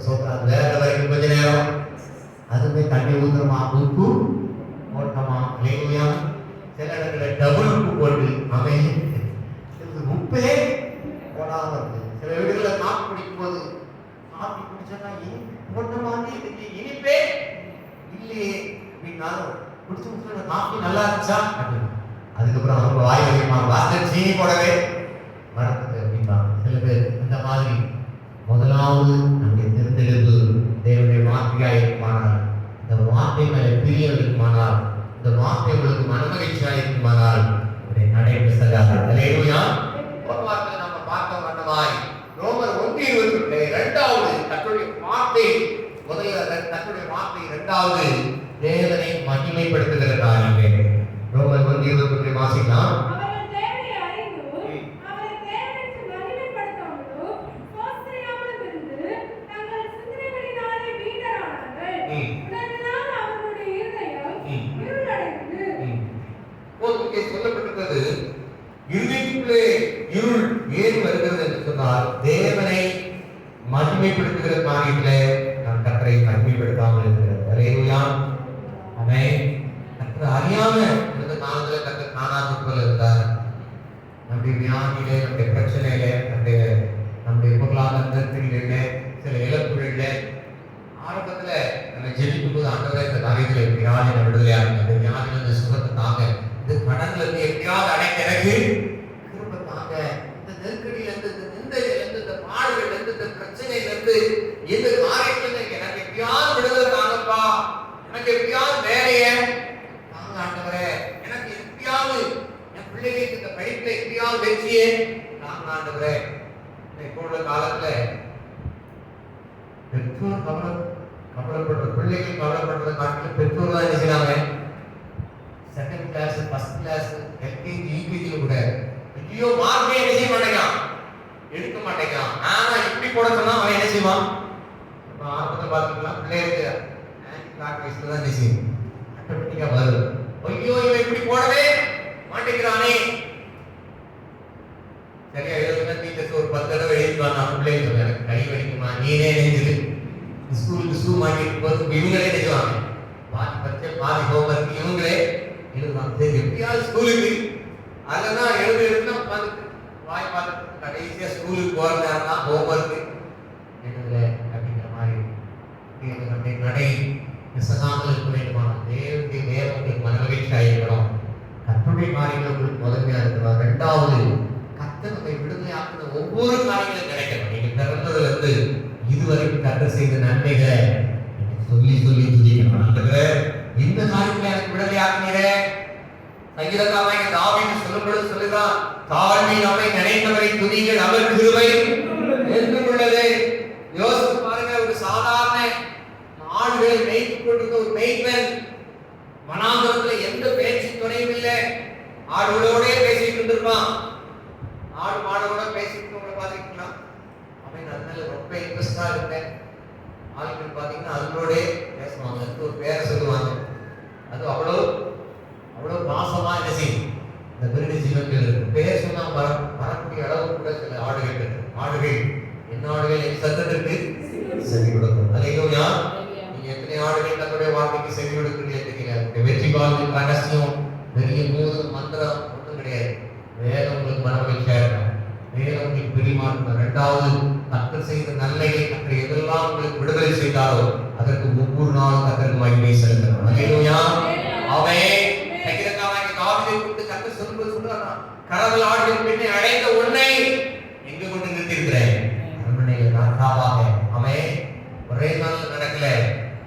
Speaker 3: சோத்திரம் வேற வரைக்கும் கொஞ்ச நேரம் அதுவே தண்ணி ஊத்துறமா, உப்பு போட்டோமா, அல்லேலூயா. சில இடத்துல டபுள் உப்பு போட்டு அவன் உப்பே போடாம இருக்கு. சில வீடுகள்ல காப்பி குடிக்கும் போது காப்பி குடிச்சா போட்ட மாதிரி இதுக்கு இனிப்பே இல்லையே அப்படின்னாலும் குடிச்சு முடிச்ச காப்பி நல்லா இருந்துச்சா அப்படின்னு அதுக்கப்புறம் அவங்க வாய் வைப்பாங்க, வாசல் சீனி போடவே மறக்குது அப்படின்பாங்க. சில பேர் இந்த மாதிரி முதலாவது நம்முடைய திருந்தெழுப்பு தேவனுடைய வார்த்தையாக இருக்குமானால், இந்த வார்த்தை மேலே பிரியம் இருக்குமானால், இந்த வார்த்தை உங்களுக்கு மனமகிழ்ச்சியாக இருக்குமானால் நடைபெற செல்லாது. அல்லேலூயா. ஒரு வார்த்தை நம்ம பார்க்க வேண்டுமாய் ரோமர் 1:22 கர்த்தருடைய வார்த்தை முதல்ல, கர்த்தருடைய வார்த்தை இரண்டாவது தேவனை மகிமைப்படுத்துகிற காரியமே. ரோமர் 1:22 வாசிக்கலாம். சொல்லப்பட்டிருக்கிறது இருளுக்குள்ளே இருள் ஏன் வருகிறது என்று சொன்னால் தேவனை மகிமைப்படுத்துகிற காரியத்திலே நாம் கர்த்தரை மகிமைப்படுத்தாமல் இருக்கிறது. அல்லேலூயா. ஆமென். கர்த்தரை அறியாம இந்த காலத்துல கர்த்தர் காணாத போல இருந்தார். நம்முடைய வியாதியிலே, நம்முடைய பிரச்சனையில, நம்முடைய பொருளாதார நெருக்கடிகளில, சில இழப்புகளில ஆரம்பத்துல நம்ம ஜெபிக்கும் போது ஆண்டவரே இந்த காரியத்துல வியாதி விடுதலையா இருக்கு, அந்த வியாதியில இந்த சுகத்தை தாங்க, இந்த கடன்ல இருந்து எப்படியாவது அடைக்க எனக்கு திரும்ப தாங்க, இந்த நெருக்கடியில இருந்து, இந்த நிந்தையில இருந்து, இந்த பாடுகள்ல இருந்து, இந்த பிரச்சனையில இருந்து, இந்த காரியத்துல எனக்கு எப்படியாவது விடுதலை தாங்கப்பா, எனக்கு எப்படியாவது வேலைய தாங்க ஆண்டவரே, எனக்கு எப்படியாவது என் பிள்ளைகளுக்கு இந்த படிப்பை எப்படியாவது வெற்றியே தாங்க ஆண்டவரே. இப்போ உள்ள காலத்துல பெற்றோர் கவலைப்படுற பிள்ளைகள் கவலைப்படுறதை காட்டிலும் பெற்றோர் தான் என்ன செய்யறாங்க? Second class, first class, LKG, யூகேஜில கூட ஐயோ மார்க்கே என்ன செய்ய மாட்டேங்கான், எடுக்க மாட்டேங்கான். ஆனா இப்படி போட சொன்னா அவன் என்ன செய்வான்? ஆரம்பத்தில் பார்த்துக்கலாம் பிள்ளைகளுக்கு கிளாக் வயசுல தான் என்ன செய்யும், ஆட்டோமேட்டிக்கா வரும். ஐயோ இவன் இப்படி போடவே மாட்டேங்கிறானே, சரியா எழுதுனா டீச்சர்ஸ் ஒரு 10 தடவை எழுதிவாங்க. பிள்ளைங்க சொல்ல எனக்கு கை வலிக்குமா, நீனே நெஞ்சுது ஸ்கூலுக்கு ஷூ மாட்டிட்டு போது இவங்களே நினைச்சுவாங்க, பாதி பச்சை பாதி ஹோம்ஒர்க் இவங்களே எழுதுவாங்க. சரி எப்படியாவது ஸ்கூலுக்கு அதெல்லாம் எழுதுனா உட்காந்துட்டு வாய் பார்த்துட்டு கடைசியா ஸ்கூலுக்கு போற நேரம் தான் ஹோம்ஒர்க் எழுதுல அப்படிங்கிற மாதிரி நம்முடைய நடை விசகாமல் இருக்க வேண்டுமான தேவனுடைய நேரம் உங்களுக்கு மனமகிழ்ச்சியாக இருக்கணும். கர்த்தருடைய காரியங்கள் உங்களுக்கு முதன்மையா இருக்கணும். 2வது கர்த்தர் நம்மை விடுதலையாக்குற ஒவ்வொரு காரியங்களும் கிடைக்கணும். நீங்க பிறந்ததுல இருந்து இதுவரைக்கும் கர்த்தர் செய்த நன்மைகளை சொல்லி சொல்லி துதிக்கணும். ஆண்டவரே, இந்த காரியத்துல எனக்கு விடுதலை ஆக்கினீரே. சங்கீதக்காரனாகிய தாவீது சொல்லும்பொழுது சொல்லுகிறான், தாழ்மையில் நம்மை நினைத்தவரை துதிகள், அவர் கிருபை என்றும் உள்ளது. யோசித்து பாருங்க, ஒரு சாதாரண ஆடுகளை மேய்த்துக் கொண்டிருந்த ஒரு மேய்ப்பன், வனாந்தரத்துல எந்த பேச்சு துணையும் இல்லை, ஆடுகளோட பேசிட்டு இருந்திருப்பான். ஆடு மாடோட பேசிட்டு உங்களை பாத்துருக்கீங்களா? அப்படின்னு அதனால ரொம்ப இன்ட்ரெஸ்டா இருப்பேன். ஆட்கள் பாத்தீங்கன்னா அதனோட பேசுவாங்க, ஒரு பேரை சொல்லுவாங்க. அது அவ்வளோ அவ்வளோ பாசமா என்ன செய்யும் இந்த விருது ஜீவன்கள் இருக்கு. பேர் சொன்னா வரக்கூடிய அளவு கூட சில ஆடுகள் இருக்கு. ஆடுகள் என்ன ஆடுகள் என் சத்தத்திற்கு செவி கொடுக்கும். அல்லேலூயா. நீங்க எத்தனை ஆடுகள் தன்னுடைய வாழ்க்கைக்கு செவி கொடுக்குறீங்க தெரியல. வெற்றி வாழ்வின் ரகசியம் பெரிய மந்திரம் ஒன்றும் கிடையாது. வேதம் உங்களுக்கு மனமகிழ்ச்சியா இருக்கும், வேதம் உங்களுக்கு பிரிமாற்றம். இரண்டாவது, கர்த்தர் செய்த நன்மைகளை கர்த்தர் எதெல்லாம் உங்களுக்கு விடுதலை செய்தாரோ அதற்கு ஒவ்வொரு நாளும் கர்த்தருக்கு மகிமை செலுத்தணும். அல்லேலூயா. ஆமென். சங்கீதக்காரனாகிய தாவீதை குறித்து கர்த்தர் சொல்றார், கடவுள் ஆடுகள் பின்னே அடைந்த உன்னை எங்க கொண்டு நிறுத்தியிருக்கிறேன்? அரண்மனையில் ராஜாவாக. ஆமென். ஒரே நாள் நடக்கல.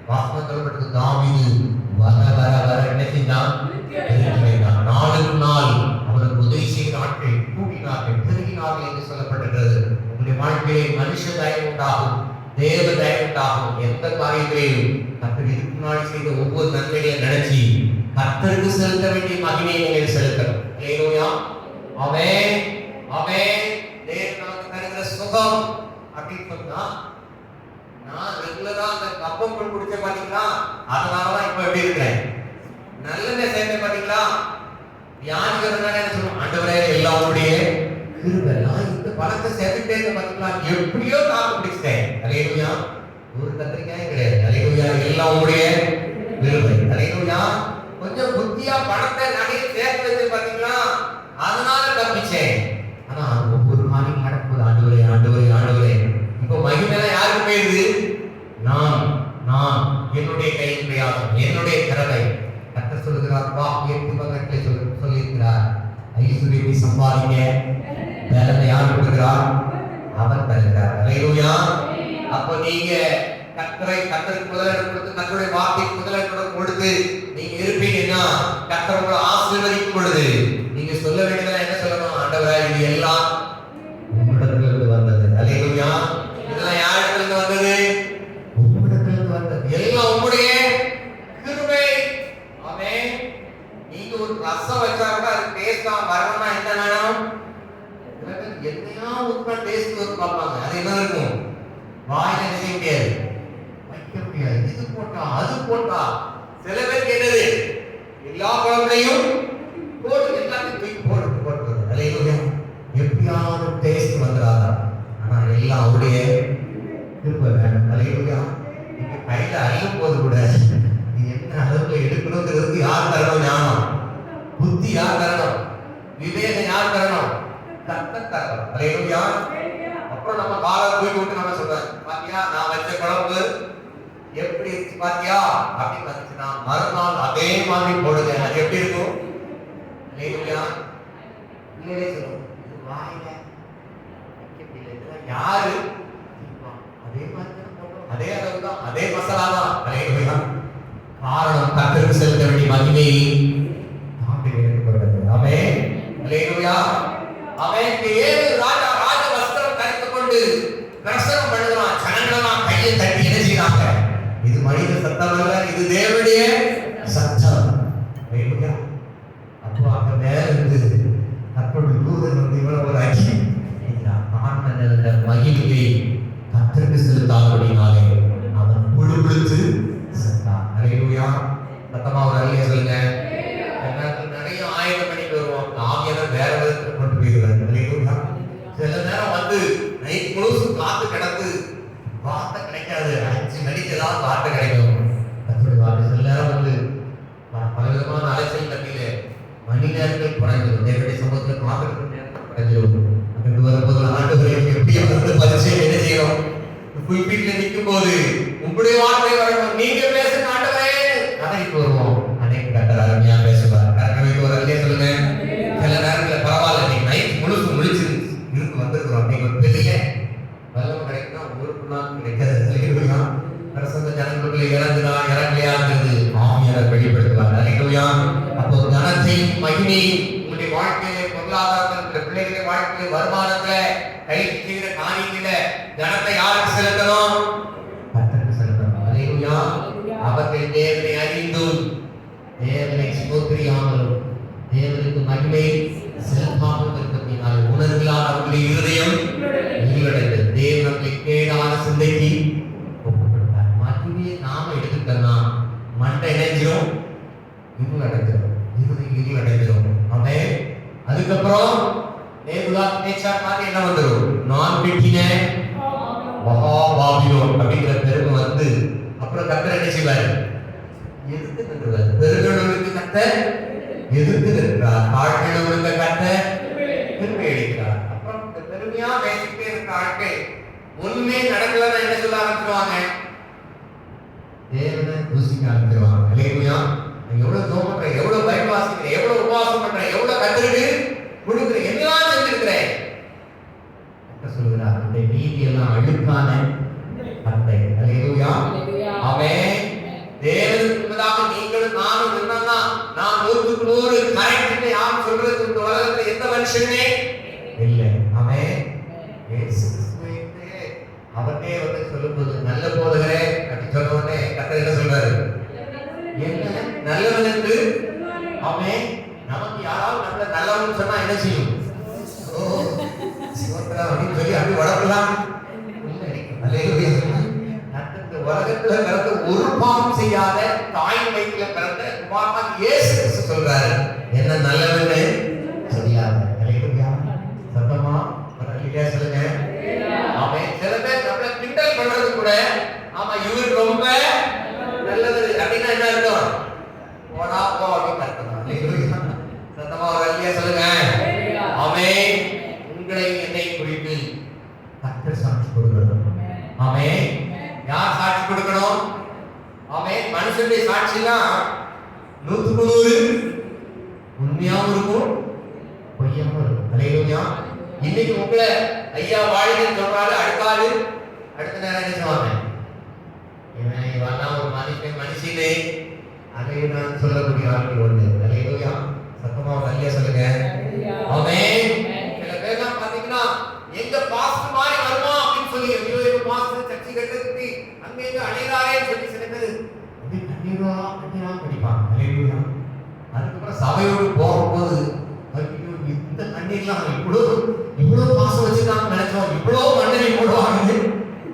Speaker 3: வாசனம் சொல்லப்பட்டது, தாவீது வர வர வர என்ன செஞ்சான்? நாளுக்கு நாள் அவருக்கு உதவி செய்த நாட்கள் கூட்டினார்கள், பெருகினார்கள் என்று சொல்லப்பட்டிருக்கிறது. உங்களுடைய வாழ்க்கையை மனுஷ தயவு உண்டாகும், தேவ தயவு உண்டாகும். எந்த காரியங்களையும் கர்த்தர் இதுக்கு முன்னாடி செய்த ஒவ்வொரு நன்மைகளையும் நினைச்சு கர்த்தருக்கு செலுத்த வேண்டிய மகிமையை நீங்கள் செலுத்தணும். அல்லேலூயா. ஆமென். ஆமென். தேவன் நமக்கு தருகிற சுகம் அப்படின்னு சொன்னா, நான் ரெகுலரா அந்த கப்பம் குடிச்ச பாத்தீங்களா, அதனாலதான் இப்ப எப்படி இருக்கிறேன். நல்லெண்ணெய் சேர்ந்த பாத்தீங்களா, வியாதிகள் என்ன சொல்லுவோம், ஆண்டவரே எல்லாம் உங்களுடைய கிருபை. நான் இந்த பழத்தை சேர்த்துட்டே இருந்த பாத்தீங்களா, எப்படியோ தாக்கு பிடிச்சிட்டேன். அல்லேலூயா. ஒரு கத்திரிக்காயும் கிடையாது. அல்லேலூயா. எல்லாம் உங்களுடைய கிருபை. அல்லேலூயா. கொஞ்சம் புத்தியா பணத்தை நிறைய சேர்த்து வச்சு பாத்தீங்களா, அதனால தப்பிச்சேன். ஆனா ஒவ்வொரு நாளையும் நடக்குது, ஆண்டவரே ஆண்டவரே ஆண்டவரே. இப்ப மகிமை யாருக்கு போயிருது? நான் என்னுடைய கையின் பிரயாசம், என்னுடைய திறமை. கர்த்தர் சொல்லுகிறார், வா 8 பக்கத்திலே சொல்லியிருக்கிறார், ஐஸ்வர்யத்தை சம்பாதிங்க, வேலை யார் கொடுக்கிறார்? அவர் தருகிறார். அல்லேலூயா. அப்ப நீங்க கர்த்தருக்கு முதலிடம் கொடுத்து, கர்த்தருடைய வார்த்தைக்கு முதலிடம் கொடுத்து நீங்க இருப்பீங்கன்னா கர்த்தர் உங்களை ஆசீர்வதிக்கும் பொழுது நீங்க சொல்ல வேண்டியதெல்லாம் என்ன சொல்லணும்? ஆண்டவரே, இது எல்லாம் உம்மிடத்திலிருந்து வந்தது. அல்லேலூயா. இதெல்லாம் யாரிடத்திலிருந்து வந்தது? உம்மிடத்திலிருந்து வந்தது. எல்லாம் உம்முடைய கிருபை. ஆமென். நீங்க ஒரு ரசம் வச்சா கூட அது டேஸ்டா வரணும்னா என்ன வேணும்? என்னையா ஊத்துனா டேஸ்ட் வரும் பார்ப்பாங்க. அது என்ன இருக்கும்? வாயில செய்ய முடியாது, வைக்க முடியாது. இது போட்டா அது போட்டா சில பேர் கேட்டது எல்லா குழம்பையும் போட்டு எல்லாத்தையும் தூக்கி போட்டு. அல்லேலூயா. எப்படியாவது டேஸ்ட் வந்துடாதா? ஆனா எல்லாம் அவருடைய கிருபை வேணும். அல்லேலூயா. நீங்க கையில அள்ளும் போது கூட இது என்ன அளவுல எடுக்கணுங்கிறதுக்கு யார் தரணும்? ஞானம், புத்தி யார் தரணும்? விவேகம் யார் தரணும்? கர்த்தர் தரணும். அல்லேலூயா. அப்புறம் நம்ம காலை தூக்கி விட்டு நம்ம சொல்றோம், பாத்தியா நான் வச்ச குழம்பு எப்படி இருக்கு பாத்தியா அப்படின்னு வந்துச்சுன்னா மறுநாள் அதே மாதிரி போடுங்க. அது எப்படி இருக்கும்? அல்லேலூயா. இல்லையே சொல்லுவோம், இது வாயில யாரு அதே மாதிரி போட்டோம், அதே அளவு தான், அதே மசாலா தான். அல்லேலூயா. காரணம் கர்த்தருக்கு செலுத்த வேண்டிய மகிமை தாண்டி எடுக்கப்பட்டது. ஆமென். அல்லேலூயா. ஆமென். ஏழு ராஜா ராஜ வஸ்திரம் தரித்து கொண்டு பிரசனம் பண்ணுகிறான். ஜனங்களெல்லாம் கையை தட்டி என்ன செய்றாங்க? இது மனித சத்தம் அல்ல, இது தேவனுடைய சத்தம். அல்லேலூயா. அப்போ அங்க மேல இருந்து கர்த்தருடைய தூதன் வந்து இவ்வளவு ஒரு அக்கி மகிமையை கர்த்தருக்கு செலுத்தாதபடினாலே அவன் புழுத்து செத்தான். அல்லேலூயா. சத்தமா ஒரு அல்லேலூயா சொல்லுங்க. நிறைய ஆயுதம் பண்ணிட்டு வருவோம், ஆவியானவர் வேற விதத்தில் கொண்டு போயிருக்காரு. அல்லேலூயா. சில நேரம் வந்து நைட் முழுசும் காத்து கிடந்து வார்த்தை கிடைக்காது, 5 மணிக்கு தான் வார்த்தை கிடைக்கும். கர்த்தருடைய வார்த்தை சில நேரம் வந்து பல விதமான அலைச்சல் கட்டியில மணி நேரங்கள் குறைஞ்சிடும். தேவனுடைய சமூகத்தில் காத்திருக்கும் நேரத்தில் குறைஞ்சிடும். அங்கிட்டு வரும்போது ஆண்டவரே எப்படி வந்து பரிசை என்ன செய்யணும்? புல்பீட்ல நிற்கும் போது உங்களுடைய வார்த்தை வரணும், நீங்க பேசுங்க ஆண்டவரே, அன்னைக்கு வருவோம். அன்னைக்கு கர்த்தர் அருமையா பேசுவார். கர்த்தருக்கு ஒரு அல்லே சொல்லுங்க. சில நேரத்துல பரவாயில்ல, நீங்க நைட் முழுசு முழிச்சு இருக்கு வந்திருக்கிறோம், நீங்க ஒரு பெரிய வல்லமை பிள்ளைகள் வாழ்க்கையில வருமானத்துல கைக்கு செய்கிற காரியங்கள கனத்தை யாருக்கு செலுத்தணும்? கர்த்தருக்கு செலுத்தணும். அல்லேலூயா. அவர்கள் தேவனை அறிந்தும் தேவனை ஸ்தோத்திரியாமலும் தேவனுக்கு மகிமை செலுத்தாமல் இருப்பதினால் உணர்வுகளால் அவர்களுடைய இருதயம் இருளடைந்தது. தேவன் நம்மை கேடான சிந்தைக்கு ஒப்புக் கொடுத்தார். மகிமையை நாம எடுத்துட்டோம்னா மண்டை இணைஞ்சிரும், இருளடைஞ்சிரும், இருளடைஞ்சிரும். ஆமென். அதுக்கப்புறம் நேபுகாத்நேச்சார் மாதிரி என்ன வந்துரும்? நான் கட்டின மகா பாபிலோன் அப்படிங்கிற பெருமை வந்து அப்புறம் கர்த்தர் என்ன செய்வார்? எதிர்த்து நின்றுவார். பெருகளவுக்கு கர்த்தர் எதிர்த்து நிற்கிறார், தாழ்மையுள்ளவர்களுக்கு கர்த்தர் பெருமை அளிக்கிறார். அப்புறம் இந்த பெருமையா பேசிக்கிட்டே இருக்கிற ஆட்கள் உண்மை நடக்கலன்னா என்ன சொல்ல ஆரம்பிச்சிருவாங்க? தேவனை தூசிக்க ஆரம்பிச்சிருவாங்க. அல்லேலூயா. எவ்வளவு ஜெபம் பண்றேன், எவ்வளவு பைபிள் வாசிக்கிறேன், எவ்வளவு உபவாசம் பண்றேன், எவ்வளவு கர்த்தருக்கு கொடுக்கிறேன், என்னெல்லாம் செஞ்சிருக்கிறேன். கர்த்தர் சொல்கிறார், இந்த நீதி எல்லாம் அழுக்கான வார்த்தை. அல்லேலூயா. ஆமென். தேவனுக்கு முன்பதாக நீங்களும் நானும் என்னன்னா நான் 100க்கு 100 கரெக்ட்னு யாரும் சொல்றது இந்த உலகத்துல எந்த மனுஷனே இல்லை. ஆமென். இயேசு கிறிஸ்துவே அவரே வந்து சொல்லும்போது நல்ல போதகரே அப்படி சொன்ன உடனே கர்த்தர் என்ன சொல்றாரு? என்ன நல்லவன் என்று. ஆமென். நமக்கு யாராவது நம்மள நல்லவன் சொன்னா என்ன செய்யும்? ஓ சிவந்தரா அப்படின்னு சொல்லி அப்படி வளர்க்கலாம். அல்லேலூயா. இந்த உலகத்துல பிறந்த ஒரு பாவம் செய்யாத தாய் வயிற்றுல பிறந்த குமாரன் இயேசு கிறிஸ்து சொல்றாரு என்ன நல்லவன்னு தெரியாது. அல்லேலூயா. சத்தமா ஒரு அல்லேலூயா சொல்லுங்க. ஆமென். சில பேர் நம்மள கிண்டல் பண்றது கூட ஆமா இவர் ரொம்ப நல்லவர் அப்படின்னா என்ன அர்த்தம்? போடா போ அப்படின்னு அர்த்தம். அல்லேலூயா. சத்தமா ஒரு அல்லேலூயா சொல்லுங்க. ஆமென். உங்களை என்னை குறித்து கர்த்தர் சாட்சி கொடுக்கணும். ஆமென். யார் சாட்சி கொடுக்கணும்? ஆமென். மனுஷனுடைய சாட்சினா 100க்கு 100 உண்மையாவும் இருக்கும், பொய்யாவும் இருக்கும். அல்லேலூயா. இன்னைக்கு உங்களை ஐயா வாழ்க்கைன்னு சொல்றாரு, அடுத்தாரு அடுத்த நேரம் என்ன சொல்லுவாங்க? இவன் இவெல்லாம் ஒரு மனுஷனே அதையும் சொல்லக்கூடிய ஆட்கள் ஒண்ணு. அல்லேலூயா. சத்தமா ஒரு அல்லேலூயா சொல்லுங்க. ஆமென். சில பேர்லாம் பாத்தீங்கன்னா எங்க பாஸ்டர் மாதிரி வருமா அப்படின்னு சொல்லி ஐயோ எங்க பாஸ்டர் சர்ச்சை கட்டுறதுக்கு அங்க எங்க அணையாரே சொல்லி சில பேர் அப்படி கண்ணீரா படிப்பாங்க. அல்லேலூயா. அதுக்கப்புறம் சபையோடு போகும்போது ஐயோ இந்த கண்ணீர்லாம் இவ்வளவு பாசம் வச்சுக்காம நினைச்சோம், இவ்வளவு மண்ணை போடுவாங்க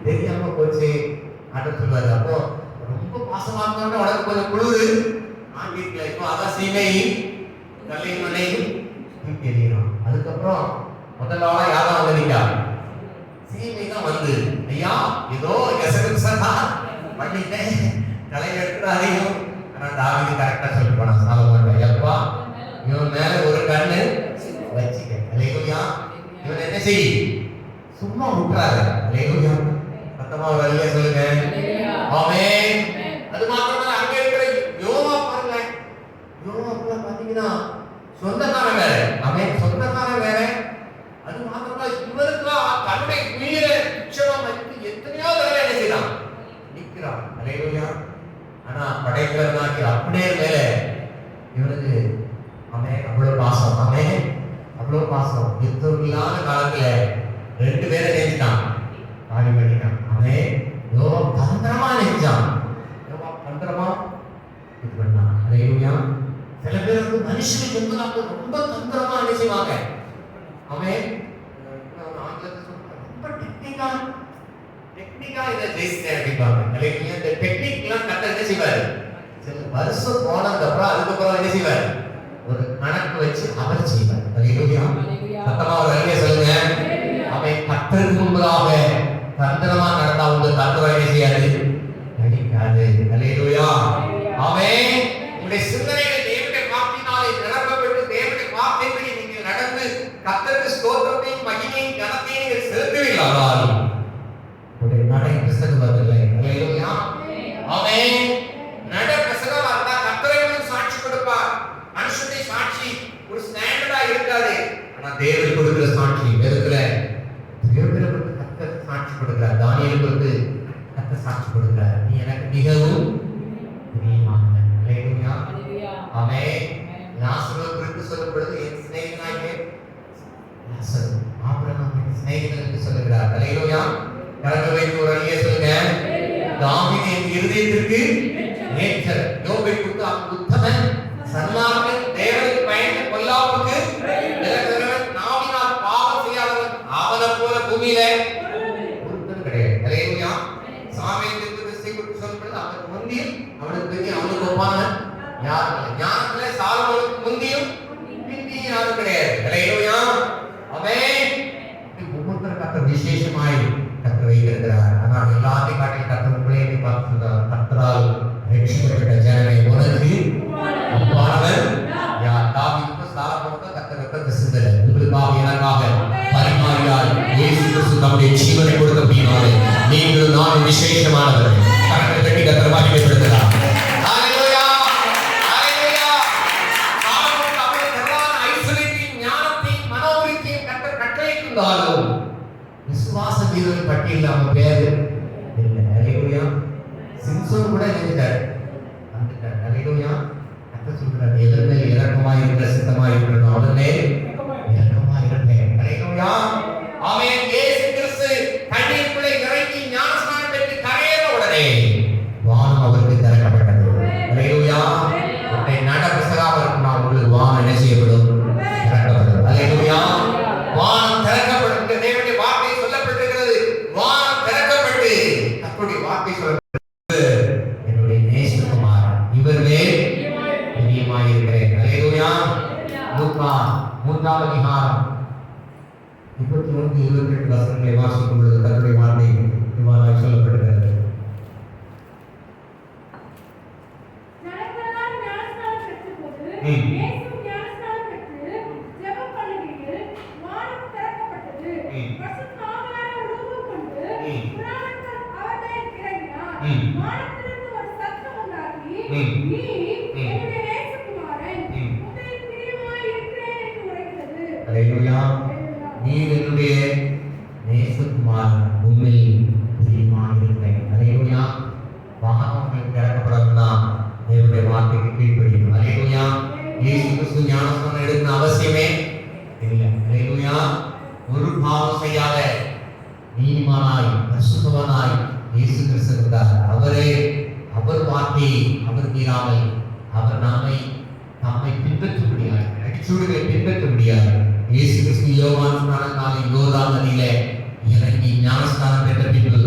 Speaker 3: தெரியாம போச்சு அப்படின்னு சொல்லுவாரு. அப்போ ரொம்ப பாசமா இருந்தா உடம்பு கொஞ்சம் குளிரு ஆங்கில இப்போ அதான் சீமை கல்லை மண்ணையும் தெரியணும். அதுக்கப்புறம் முதல்ல யாரும் வந்தீங்க சீமை தான் வந்து ஐயா ஏதோ எசகசனா பண்ணிட்டேன் கலை எடுத்துறாரையும். ஆனா தாவீது கரெக்டா சொல்லி போனான் சாலமோன், ஐயப்பா இவன் மேல ஒரு கண்ணு வச்சுக்க. அல்லேலூயா. இவன் என்ன செய் சும்மா விட்டுறாரு. அல்லேலூயா. சத்தமா ஒரு அல்லேலூயா சொல்லுங்க. ஆமென். அது மாத்திரமல்ல அங்க இருக்கிற யோவா பாருங்க, யோவாப்ல பாத்தீங்கன்னா சொந்தக்காரன் வேற. ஆமென். சொந்தக்காரன் வேற. அது மாத்திரமல்ல இவருக்கு தன்னுடைய உயிரை நிச்சயமா மதித்து எத்தனையோ தடவை என்ன செய்யலாம் நிற்கிறான். அல்லேலூயா. ஆனா படைக்கிறனாக்கி அப்படியே மேல இவனுக்கு ஆமென் அவ்வளவு பாசம். ஆமென். அவ்வளவு பாசம். யுத்தம் இல்லாத காலத்துல 2 பேரை நினைச்சான், காலி பண்ணிட்டான். ஆமென். யோவா தந்திரமா நினைச்சான், யோவா தந்திரமா இது பண்ணான். அல்லேலூயா. சில பேர் வந்து மனுஷனுக்கு என்பதாக ரொம்ப தந்திரமா நினைச்சுவாங்க. ஆமென். ஆங்கிலத்தில் சொல்றாங்க ரொம்ப டெக்னிக்கா இதை ஜெயிச்சிட்டேன் அப்படிப்பாங்க. அல்லேலூயா. இந்த டெக்னிக்லாம் கரெக்டா என்ன செய்வாரு? சில வருஷம் போனதுக்கு அப்புறம் அதுக்கப்புறம் என்ன செய்வாரு? ஒரு கணக்கு வச்சு அவர் செய்வார். அல்லேலூயா. சத்தமா ஒரு அல்லேலூயா சொல்லுங்க. அவன் கர்த்தருக்கு முன்பதாக தந்திரமா நடந்தா உங்க தந்திரம் என்ன செய்யாது? நடிக்காது. அல்லேலூயா. ஆமென். உங்களுடைய சிந்தனைகளை தேவனுடைய வார்த்தையினாலே நிரப்பப்பட்டு தேவனுடைய வார்த்தையின்படி நீங்கள் நடந்து கர்த்தருக்கு ஸ்தோத்திரத்தையும் மகிமையும் கனத்தையும் நீங்கள் செலுத்துவீர்களானால் உங்களுடைய நடை பிரசங்கமாகவில்லை. அல்லேலூயா. ஆமென். நட பிரசங்கமா இருந்தா கர்த்தருக்கு சாட்சி கொடுப்பார். மனுஷனுடைய சாட்சி ஒரு ஸ்டாண்டர்டா இருக்காது. ஆனா தேவன் கொடுக்கிற சாட்சி வேதத்துல தேவனுக்கு கர்த்தர் சாட்சி கொடுக்கிறார். தானியேலுக்கு கர்த்தர் சாட்சி கொடுக்கிறார். நீ எனக்கு மிகவும் பிரியமானவன். அல்லேலூயா. ஆமென். லாசரு குறித்து சொல்லும் பொழுது என் சிநேகிதனாகிய சொல்லுகிறார். அல்லேலூயா. கரங்களை வைத்து ஒரு அல்லேலூயா சொல்லுங்க. தாவீதின் இருதயத்திற்கு ஏற்ற யோபை குறித்து அவன் உத்தமன், சன்மார்க்கன், தேவனுக்கு பயந்து பொல்லாப்புக்கு விலகுகிறவன், நாவினால் பாவம் செய்யாதவன், அவனைப் போல பூமியிலே ஒருத்தன் கிடையாது. அல்லேலூயா. சாமுவேல் தீர்க்கதரிசி குறித்து சொல்லப்படுது, அவனுக்கு முந்தியும் அவனுக்கு பிந்தி அவனுக்கு ஒப்பானவன் யாரும் இல்லை. ஞானத்திலே சாலமோனுக்கு முந்தியும் பிந்தியும் யாரும் கிடையாது. அல்லேலூயா. ஆமென். ஒவ்வொருத்தரும் கர்த்தர் விசேஷமாய் கர்த்தர் வைத்திருக்கிறார். ஆனால் எல்லாத்தையும் காட்டி கர்த்தர் உங்களே பார்க்கிறார். கர்த்தரால் ரட்சிக்கப்பட்ட ஜனமே உனக்கு ஒப்பானவன் யார்? தாவீதுக்கு சாலமோனுக்கு கர்த்தர் ரத்தத்தை சிந்தல உங்களுக்காக எனக்காக பரிமாறியார். இயேசு கிறிஸ்து தம்முடைய ஜீவனை கொடுத்தபடியாலே நீங்கள் நான் விசேஷமானவர்கள். கர்த்தரை தட்டி கர்த்தர் மகிமைப்படுத்துகிறார். ஹalleluya, ஹalleluya. சாலமோன் அவருடைய பிரதான ஐஸ்வரியத்தையும் ஞானத்தையும் மனோவிருத்தியும் கர்த்தர் கட்டளையிட்டாலும் விசுவாச வீரர்கள் பட்டியலில் அவன் பேர் இல்லை. ஹalleluya. சிம்சோன் கூட நினைச்சார் வந்துட்டார். ஹalleluya. கர்த்தர் சொல்றார், எதற்கு இரக்கமாய் இருக்கிற சித்தமாய் இருக்கிறோம் அவனே இரக்கமாய் இருப்பேன். ஹalleluya. ஆமென். இயேசு கிறிஸ்து தண்ணீருக்குள்ளே இறங்கி ஞானஸ்நானம் பெற்று கரையேற உடனே வானம் அவருக்கு திறக்கப்பட்டது. ஹalleluya. உன்னை நட புஸ்தகம் இருக்குமா உங்களுக்கு வானம் என்ன செய்யப்படும்? திறக்கப்படும். ஹalleluya. வானம் திறக்கப்படும். தேவனுடைய வார்த்தை சொல்லப்பட்டிருக்கிறது. வானம் திறக்கப்பட்டு கர்த்தருடைய வார்த்தை சொல்லப்பட்டது. என்னுடைய நேசகுமாரன் இவர் மேல் பிரியமாய் இருக்கிறேன். ஹalleluya. லூக்கா 3ஆம் அதிகாரம் 21-28 வசனங்களை வாசிக்கும் பொழுது கர்த்தருடைய வார்த்தை இவ்வாறாக சொல்லப்படுகிறது.
Speaker 2: ஜனங்களால் ஞானஸ்நானம் பெற்றபோது
Speaker 3: ம்.
Speaker 2: இயேசு ஞானஸ்நானம் பெற்று ஜெபம் பண்ணுகையில் வானம் திறக்கப்பட்டது.
Speaker 3: ம்.
Speaker 2: பரிசுத்த ஆவியானவர் உருவம் கொண்டு
Speaker 3: ம்.
Speaker 2: புறாவின் அவர் மேல் இறங்கினார்.
Speaker 3: ம்.
Speaker 2: வானத்திலிருந்து ஒரு சத்தம் உண்டாகி,
Speaker 3: ம்.
Speaker 2: நீ
Speaker 3: ம்.
Speaker 2: என்னுடைய நேசகுமாரன்,
Speaker 3: ம்.
Speaker 2: உன்னில் பிரியமாய் இருக்கிறேன் என்று உரைத்தது.
Speaker 3: ஹalleluya. நீர் என்னுடைய நேசகுமாரன், உம்மில் பிரியமாய் இருக்கிறேன். ஹalleluya. வானங்கள் திறக்கப்படணும்னா தேவனுடைய வார்த்தைக்கு கீழ்ப்படியணும். ஹalleluya. இயேசு கிறிஸ்து ஞானஸ்நானம் எடுக்கணும் அவசியமே இல்லை. ஹalleluya. ஒரு பாவம் செய்யாத நீதிமானாய் பரிசுத்தவானாய் இயேசு கிறிஸ்து இருந்தார். அவர் வார்த்தை அவர் மீறாமல் அவர் நம்மை பின்பற்ற முடியாது, அடிச்சூடுகளை பின்பற்ற முடியாது. இயேசு கிறிஸ்து யோவான் ஸ்நான நாளில் யோர்தான் நதியிலே இறங்கி ஞானஸ்நானம் பெற்ற பின்பு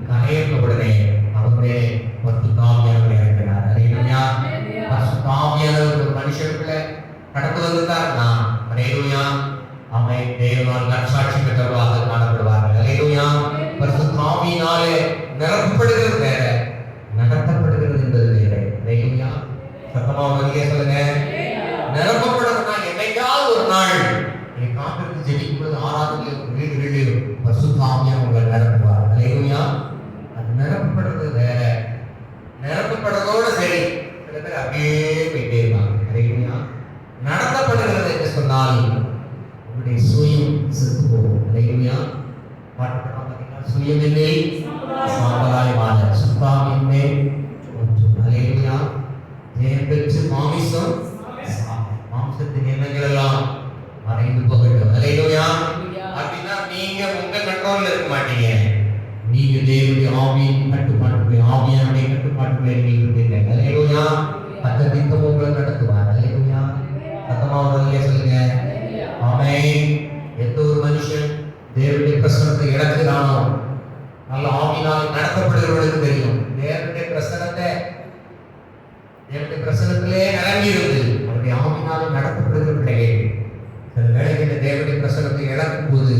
Speaker 3: கரையேற்றவுடனே அவருடைய பரிசுத்த ஆவியானவர் இறங்கினார். ஹalleluya. பரிசுத்த ஆவியானவர் ஒரு மனுஷனுக்குள்ள கடந்து வந்துட்டார்னா ஹalleluya அவன் தேவனால் நற்சாட்சி பெற்றவர்களாக காணப்படுவார்கள். ஹalleluya. பரிசுத்த ஆவியினாலே நிரப்பப்படுகிறது வேற, நடத்தப்படுகிறது என்பது வேற. ஹalleluya. சத்தமா வலிய சொல்லுங்க. நிரப்பப்படுறதுனா என்னைக்காவது ஒரு நாள் நீங்க காத்திருந்து ஜெபிக்கும் பொழுது ஆராதனையிலும் வீடுகளிலும் பரிசுத்த ஆவியானவர் உங்களை நிரப்புவார். ஹalleluya. அது நிரப்பப்படுறது வேற, நிரப்பப்படுறதோட சரி சில பேர் அப்படியே போயிட்டே இருப்பாங்க. ஹalleluya. நடத்தப்படுகிறது என்று சொன்னால் உங்களுடைய சுயம் செத்து போகும். ஹalleluya. பாட்டு பார்த்தீங்கன்னா சுயமில்லை சாம்பலாய் வாழ சுத்தாமின்மே ஒன்றும். ஹalleluya. ஜெயம் பெற்று மாமிசம் மாம்சத்தின் எண்ணங்கள் எல்லாம் மறைந்து போகட்டும். ஹalleluya. அப்படின்னா நீங்க உங்க கண்ட்ரோல்ல இருக்க மாட்டீங்க. நீங்க தேவனுடைய ஆவியின் கட்டுப்பாட்டுக்குள்ளே ஆவியானுடைய கட்டுப்பாட்டுக்குள்ளே நீங்க இருப்பீங்க. ஹalleluya. அந்த திட்டம் உங்களை நடத்துவார். ஹalleluya. சத்தமா ஒரு சொல்லுங்க. ஆமென். எந்த ஒரு மனுஷன் தேவனுடைய பிரசன்னத்தை இழக்கிறானோ நல்ல ஆவியினால் நடத்தப்படுகிறவர்களுக்கு தெரியும். தேவனுடைய பிரசன்னத்திலே இறங்கி இருந்து அவருடைய ஆவியினால் நடத்தப்படுகிற பிள்ளைகள் சில வேளைகளில் தேவனுடைய பிரசன்னத்தை இழக்கும் போது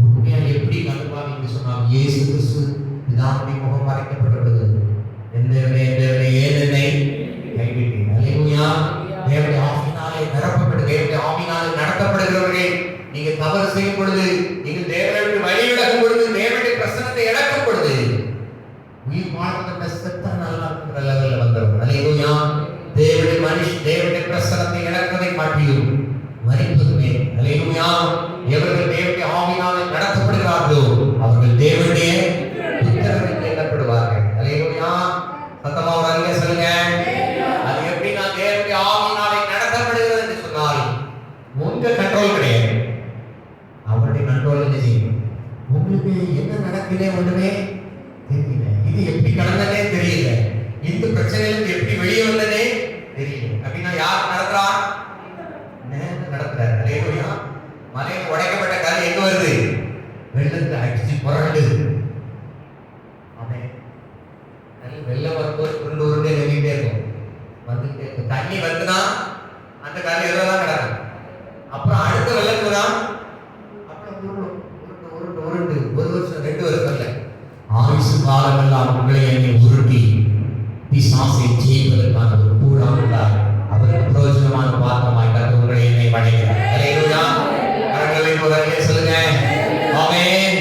Speaker 3: உண்மையா எப்படி கண்டுபாங்க என்று சொன்னால் இயேசு கிறிஸ்து பிதாவுடைய முகம் மறைக்கப்பட்டுள்ளது. எந்தவனே ஏனென்னை கைவிட்டேன். ஹalleluya. தேவனுடைய ஆவியினாலே நிரப்பப்பட்டு தேவனுடைய ஆவியினாலே நடத்தப்படுகிறவர்கள் நீங்க தவறு செய்யும் பொழுது நீங்கள் தேவனுடைய வழி விலகும் பொழுது தேவனுடைய பிரசன்னத்தை இழக்கும் பொழுது உயிர் வாழ்ந்த செத்த நல்லா இருக்கிற லெவல்ல வந்துடும். ஹalleluya. தேவனுடைய பிரசன்னத்தை இழப்பதை காட்டியும் மரிப்பதுமே. ஹalleluya. எவர்கள் தேவனுடைய ஆவியினாலே நடத்தப்படுகிறார்களோ அவர்கள் தேவனுடைய புத்திரர்கள் எண்ணப்படுவார்கள். ஹalleluya. சத்தமா ஒரு அல்லேலூயா சொல்லுங்க. அது எப்படின்னா தேவனுடைய ஆவியினாலே நடத்தப்படுகிறது என்று சொன்னால் உங்க கண்ட்ரோல் கிடையாது, அவருடைய கண்ட்ரோல் என்ன செய்யும்? உங்க உங்களுக்கு என்ன நடக்குதே ஒண்ணுமே தெரியல. இது எப்படி கடந்தனே தெரியல. இந்த பிரச்சனையிலிருந்து எப்படி வெளியே வந்தனே தெரியல. அப்படின்னா யார் நடத்துறா? நடத்துறாரு. அல்லேலூயா. மலையில் உடைக்கப்பட்ட கல் எங்க வருது? வெள்ளத்துல அடிச்சு புரண்டு. ஆமென். வெள்ளம் வரும்போது உருண்டு உருண்டே நெருங்கிட்டே இருக்கும். வந்துட்டே இருக்கும். தண்ணி வந்துனா அந்த கல் எல்லாம் கிடக்கும். அப்புறம் அடுத்த வெள்ளத்துக்கு தான் அப்புறம் உருண்டு உருண்டு உருண்டு ஒரு வருஷம் 2 வருஷம் இல்லை, ஆயுசு காலமெல்லாம் உங்களை என்னை உருட்டி பிசாசை ஜெயிப்பதற்கான ஒரு கூடாமல் அவருக்கு பிரயோஜனமான பாத்திரமாய் கர்த்தர் உங்களை என்னை வணங்குகிறார். அல்லேலூயா. கரங்களை உயர்த்தி சொல்லுங்க. ஆமென்.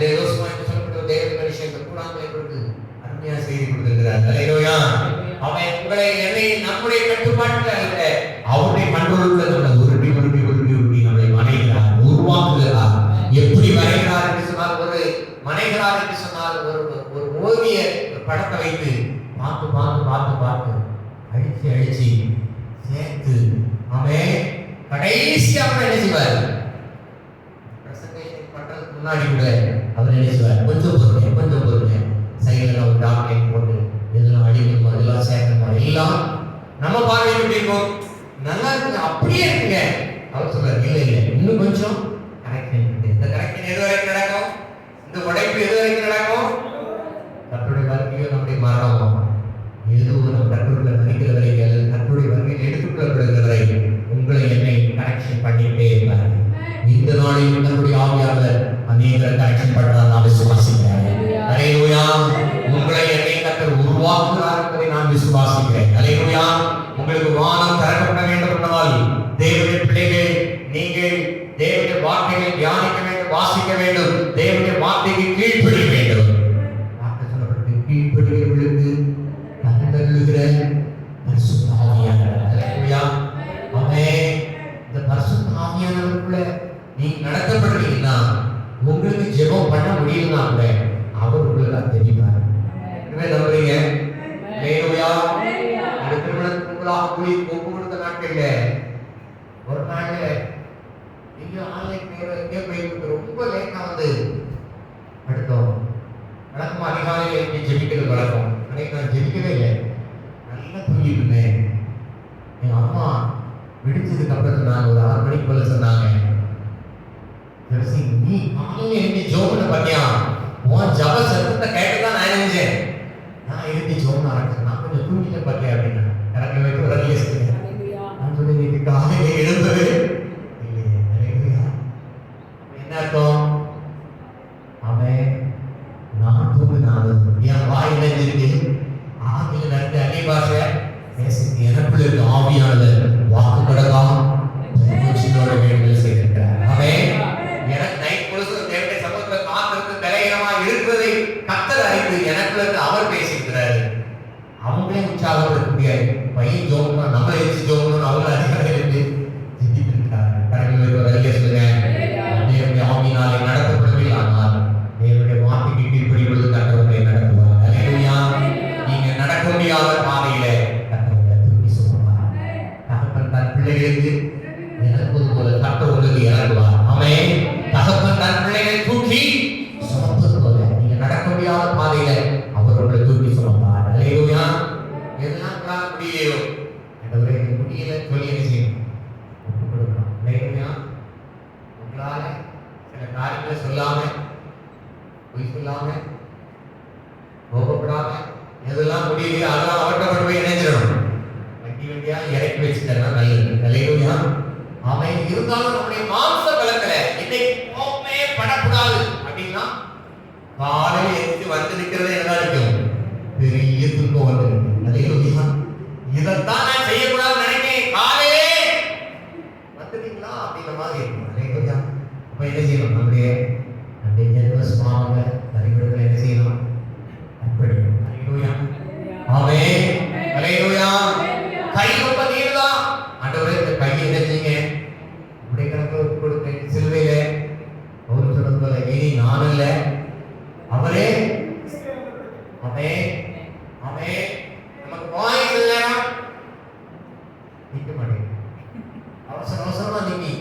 Speaker 3: தேவஸ்மாய் சொல்லப்பட்ட தேவ மனுஷன் கூடாமலை கொடுத்து அருமையா செய்தி கொடுத்திருக்கிறார். அல்லேலூயா. ஆமென். உங்களை என்னை நம்முடைய கட்டுப்பாட்டில் அல்ல, அவருடைய கண்ட்ரோலுக்குள்ள நம்மை உருட்டி உருட்டி உருட்டி உருட்டி நம்மை வணங்குகிறார், உருவாக்குகிறார். எப்படி வரைகிறார் என்று சொன்னால், ஒரு மனைகிறார் என்று சொன்னால் ஒரு ஓவிய படத்தை வைத்து பார்த்து பார்த்து பார்த்து பார்த்து அடிச்சு அடிச்சு சேர்த்து அவன் கடைசியா என்ன செய்வார்? பிரசன்டேஷன் பண்றதுக்கு முன்னாடி கூட அவர் என்ன செய்வார்? கொஞ்சம் பொறுங்க சைடுல ஒரு டாக்டர் போட்டு எதெல்லாம் அடிக்கணுமோ அதெல்லாம் சேர்க்கணுமோ எல்லாம் நம்ம பார்வையில் எப்படி இருக்கும்? நல்லா இருக்குங்க, அப்படியே இருக்குங்க. அவர் சொல்றாரு, இல்ல இன்னும் கொஞ்சம் கரெக்ஷன். இந்த கரெக்ஷன் எது வரைக்கும் நடக்கும்? இந்த உடைப்பு எது வரைக்கும் நடக்கும்? கர்த்தருடைய வாழ்க்கையில் நம்முடைய மரணம் ஏதோ நம்ம கர்த்தருடைய மதிக்கிற வரைக்கும் அல்லது கர்த்தருடைய வாழ்க்கையில் எடுத்துக்கொள்ளப்படுகிற வரைக்கும் உங்களை என்னை கரெக்ஷன் பண்ணிட்டே இருப்பார். இந்த நாளில் கர்த்தருடைய ஆவியாளர் அநேகரை கரெக்ஷன் பண்றதா நான் விசுவாசிக்கிறேன். அல்லேலூயா. உங்களை என்னை கர்த்தர் உருவாக்குகிறார் என்பதை நான் விசுவாசிக்கிறேன். அல்லேலூயா. உங்களுக்கு வானம் திறக்கப்பட வேண்டும் என்றால் தேவனுடைய பிள்ளைகள் நீங்கள் தேவனுடைய வார்த்தைகளை தியானிக்க வேண்டும், வாசிக்க வேண்டும், தேவனுடைய வார்த்தைக்கு கீழ்ப்படிய வேண்டும். வார்த்தை சொல்லப்பட்டு கீழ்ப்படிகிறவர்களுக்கு தந்தருளுகிற பரிசுத்த ஆவியானவர். அல்லேலூயா. ஆமென். இந்த பரிசுத்த ஆவியானவருக்குள்ள நீங்க நடத்தப்படுறீங்கன்னா உங்களுக்கு ஜெபம் பண்ண முடியலன்னா கூட அவர் உங்களுக்கு தெரியுமாறு நம்புறீங்க. அல்லேலூயா. திருமணத்துக்கு முன்பாக கூலி ஒப்பு கொடுத்த நாட்கள்ல ஒரு நாள் ஐயோ ஆன்லைன் ரொம்ப லேட்டா வந்து அடுத்தோம். வழக்கம் அதிகாலையில் ஜெபிக்கிறது வழக்கம். அன்னைக்கு நான் ஜெபிக்கவே இல்லை, நல்லா தூங்கிட்டு இருந்தேன். எங்க அம்மா விடிச்சதுக்கு அப்புறம் நான் ஒரு 6 மணிக்கு போல சொன்னாங்க, நீ காலையில எழுதி ஜோபனை பண்ணியா? உன் ஜப சத்தத்தை கேட்டுதான் நான் நினைச்சேன். நான் எழுதி ஜோபனை ஆரம்பிச்சேன். நான் கொஞ்சம் தூங்கிட்டேன் பார்த்தியா அப்படின்னு எனக்கு வைத்து ஒரு அறிய சொல்லுங்க. நான் சொன்னேன், நீங்க காலையில எழுந்தது இல்லையே. என்ன அர்த்தம்? அவன் நான் தூங்கினாலும் என் வாய் இணைஞ்சிருக்கு, ஆவியில் நடந்த அந்நிய பாஷை பேசி எனக்குள்ள இருக்க ஆவியானவர் வாக்கு கடலாம் வேண்டுதல் செய்திருக்கிறார். அவன் எனக்கு நைட் முழுசும் தேவனுடைய சமூகத்தில் காத்திருந்து தலையிடமா இருக்கிறதை கர்த்தர் அறிந்து எனக்குள்ள இருந்து அவர் பேசியிருக்கிறார். அவங்களே உற்சாகப்படுத்த முடியாது. பையன் ஜோகணும், நம்ம எழுச்சி ஜோகணும், அவங்க அதிகாரம் இருந்து சிந்தித்து இருக்கிறார்கள். கடவுள் ஒரு அறிய சொல்லுங்க. தேவனுடைய ஆவியினாலே நடத்தப்படவில்லை, ஆனால் தேவனுடைய வார்த்தைக்கு கீழ்ப்படிவது கர்த்தர் நடத்துவார். அல்லேலூயா. நீங்க நடக்க முடியாத பாதையில கர்த்தர் தூக்கி சுமப்பார். தகப்பன் தன் பிள்ளைகளுக்கு இறங்குவது போல கர்த்தர் உங்களுக்கு இறங்குவார். ஆமென். தகப்பன் தன் பிள்ளைகளை தூக்கி சுமப்பது போல நீங்க நடக்க முடியாத பாதையில அவர் உங்களை தூக்கி சுமப்பார். அல்லேலூயா. எதெல்லாம் உங்களால் முடியலையோ ஆண்டவரே முடியல சொல்லி என்ன செய்யணும்? ஒப்பு கொடுக்கணும். அல்லேலூயா. உங்களால சில காரியங்களை சொல்லாம, பொய் சொல்லாம, கோபப்படாம எதெல்லாம் முடியலையோ அதெல்லாம் அவர்கிட்ட கொண்டு போய் இணைஞ்சிடணும். வண்டியா இறக்கி வச்சுட்டா நல்லது. அல்லேலூயா. அவன் இருந்தாலும் நம்முடைய மாம்ச பலத்துல இன்னைக்கு கோபமே படக்கூடாது அப்படின்னா காலையில் எழுந்து வந்து நிற்கிறதே என்ன இருக்கும்? பெரிய துன்பம் வந்து. அல்லேலூயா. இதைத்தான் நான் செய்யக்கூடாதுன்னு நினைக்கிறேன். காலையே வந்துட்டீங்களா அப்படிங்கிற மாதிரி இருக்கும். அல்லேலூயா. அப்ப என்ன செய்யணும்? நம்முடைய ஜென்ம சுவாம பரிவிடத்தில் என்ன செய்யணும்? அர்ப்பணிக்கணும். அல்லேலூயா. ஆமென். அல்லேலூயா. கை ரொம்ப நீர்தான். ஆண்டவரே இந்த கையை என்ன செய்யுங்க? உடைய கணக்கு கொடுத்த சிலுவையில அவர் சொன்னது போல இனி நான் அல்ல அவரே. ஆமென். ஆமென். நமக்கு வாய் இல்லையா நிக்க மாட்டேன். அவசரமா நீக்கி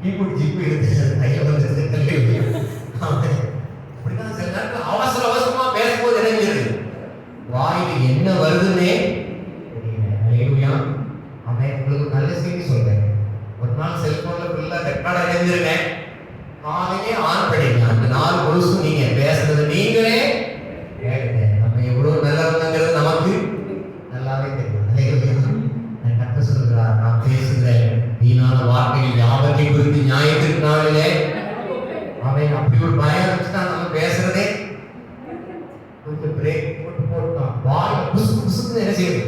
Speaker 3: கீபோர்டு ஜிப்பு எடுத்து கையில வந்து அப்படிதான் சில நேரத்தில் அவசர அவசரமா பேசும்போது இணைஞ்சிருது, வாயில் என்ன வருதுன்னே தெரியல. அவன் உங்களுக்கு நல்ல செய்தி சொல்றேன். ஒரு நாள் செல்போன்ல ஃபுல்லா ரெக்கார்ட் இணைஞ்சிருக்கேன், காலையே ஆன் பண்ணிங்க, அந்த நாள் முழுசும் நீங்க பேசுறது நீங்களே கேளுங்க. நம்ம எவ்வளவு நல்லவங்கிறது நமக்கு நல்லாவே தெரியும். நான் கத்த சொல்கிறார், நான் பேசுகிறேன் வீணான வார்த்தைகள் யாவற்றை குறித்து நியாயத்திற்கு நாளிலே அவன் அப்படி ஒரு பயம் இருந்துச்சுன்னா நம்ம பேசுறதே கொஞ்சம் பிரேக் போட்டு போட்டான். வாய் புசு புசுன்னு என்ன செய்யுது,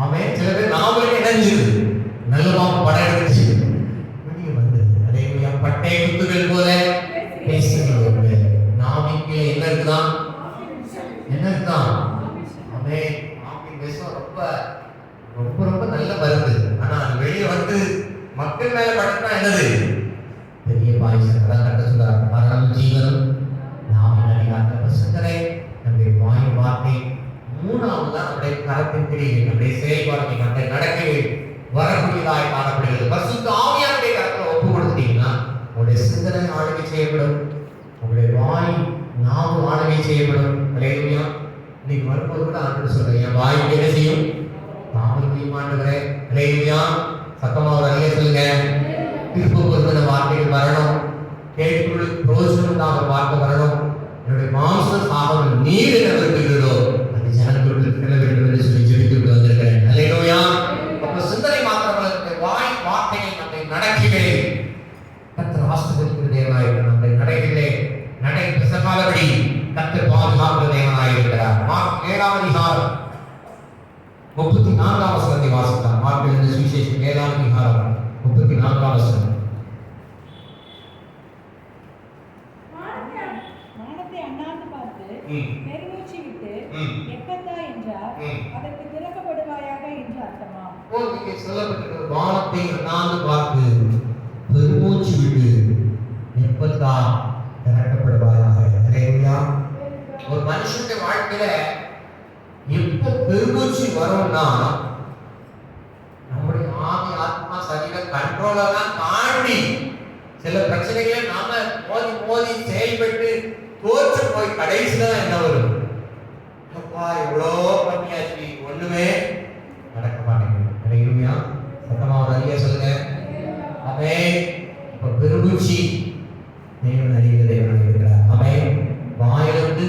Speaker 3: அவன் சில பேர் நாவலே இணைஞ்சிருது, நல்லவாம படம் எடுத்துச்சு வெளியே வந்தது. அதே பட்டை குத்துகள் போல பேசுகிறது. நாவின் என்ன இருக்குதான், என்ன இருக்குதான், அவன் நாவின் விஷம் ரொம்ப ரொம்ப ரொம்ப நல்ல மருந்து. ஆனா அது வெளியே வந்து மக்கள் மேல படுத்தா என்னது பெரிய பாய்ச்சல். அதான் கட்ட சொல்றாங்க, மரணம் ஜீவனும் நாவின் அதிகாரத்தில் சிந்தனை, நம்முடைய வாய் வார்த்தை. மூணாவது தான் நம்முடைய கரத்தின் கிரியை, நம்முடைய செயல்பாடுகள், நம்முடைய நடக்கைகள் வரக்கூடியதாய் காணப்படுகிறது. பரிசுத்த ஆவியானவருடைய கரத்துல ஒப்பு கொடுத்தீங்கன்னா உங்களுடைய சிந்தனை ஆளுகை செய்யப்படும், உங்களுடைய வாய் நாவு ஆளுகை செய்யப்படும். அல்லேலூயா. இன்னைக்கு வரும்போது கூட ஆண்டு சொல்றேன், என் வாய்க்கு என்ன செய்யும், தாமல் செய்யுமாண்டுகிறே. அல்லேலூயா. சத்தமா ஒரு அல்லே சொல்லுங்க. திரும்ப பொருந்தின வார்த்தைகள் வரணும், கேட்பவர்களுக்கு பிரயோஜனமாக வார்த்தை வரணும். என்னுடைய மாம்ச சாபங்கள் நீர் என்ன விரும்புகிறதோ அந்த ஜனங்களுக்கு செல்ல வேண்டும் என்று சொல்லி ஜெபித்து வந்திருக்கிறேன். அல்லேலூயா. அப்ப சிந்தனை மாத்திரமல்ல, வாய் வார்த்தைகள் நம்மை நடக்கைகளே கர்த்தர் ஆசீர்வதிக்கிற தேவனாய் இருக்கிறார். நம்முடைய நடைகளே நடை பிசகாதபடி கர்த்தர் பாதுகாக்கிற தேவனாய் இருக்கிறார். மார்க் 7ஆம் அதிகாரம் 34ஆம் வசனத்தை வாசித்தார். மார்க் எழுதின சுவிசேஷம் 7ஆம் அதிகாரம் 34ஆம் வசனம்.
Speaker 4: வானத்தை அண்ணாந்து பார்த்து பெருமூச்சு விட்டு எக்கத்தா என்றார், அதற்கு திறக்கப்படுவாயாக என்று அர்த்தமா?
Speaker 3: இங்கே சொல்லப்பட்டிருக்கிற வானத்தை அண்ணாந்து பார்த்து பெருமூச்சு விட்டு எப்பத்தா திறக்கப்படுவாயாக. அல்லேலூயா. ஒரு மனுஷனுடைய வாழ்க்கையில எப்ப பெருமூச்சு வரும்னா நம்முடைய ஆவி ஆத்மா சரீரம் கண்ட்ரோலெல்லாம் தாண்டி சில பிரச்சனைகளை நாம மோதி மோதி செயல்பட்டு தோற்று போய் கடைசியில என்ன வரும், அப்பா எவ்வளோ பண்ணியாச்சு ஒண்ணுமே நடக்க மாட்டேங்குது. அல்லேலூயா. சத்தமா ஒரு அல்லேலூயா சொல்லுங்க. ஆமென். இப்ப பெருமூச்சு தேவன் அறிகிற தேவனாக இருக்கிறார். ஆமென். வாயிலிருந்து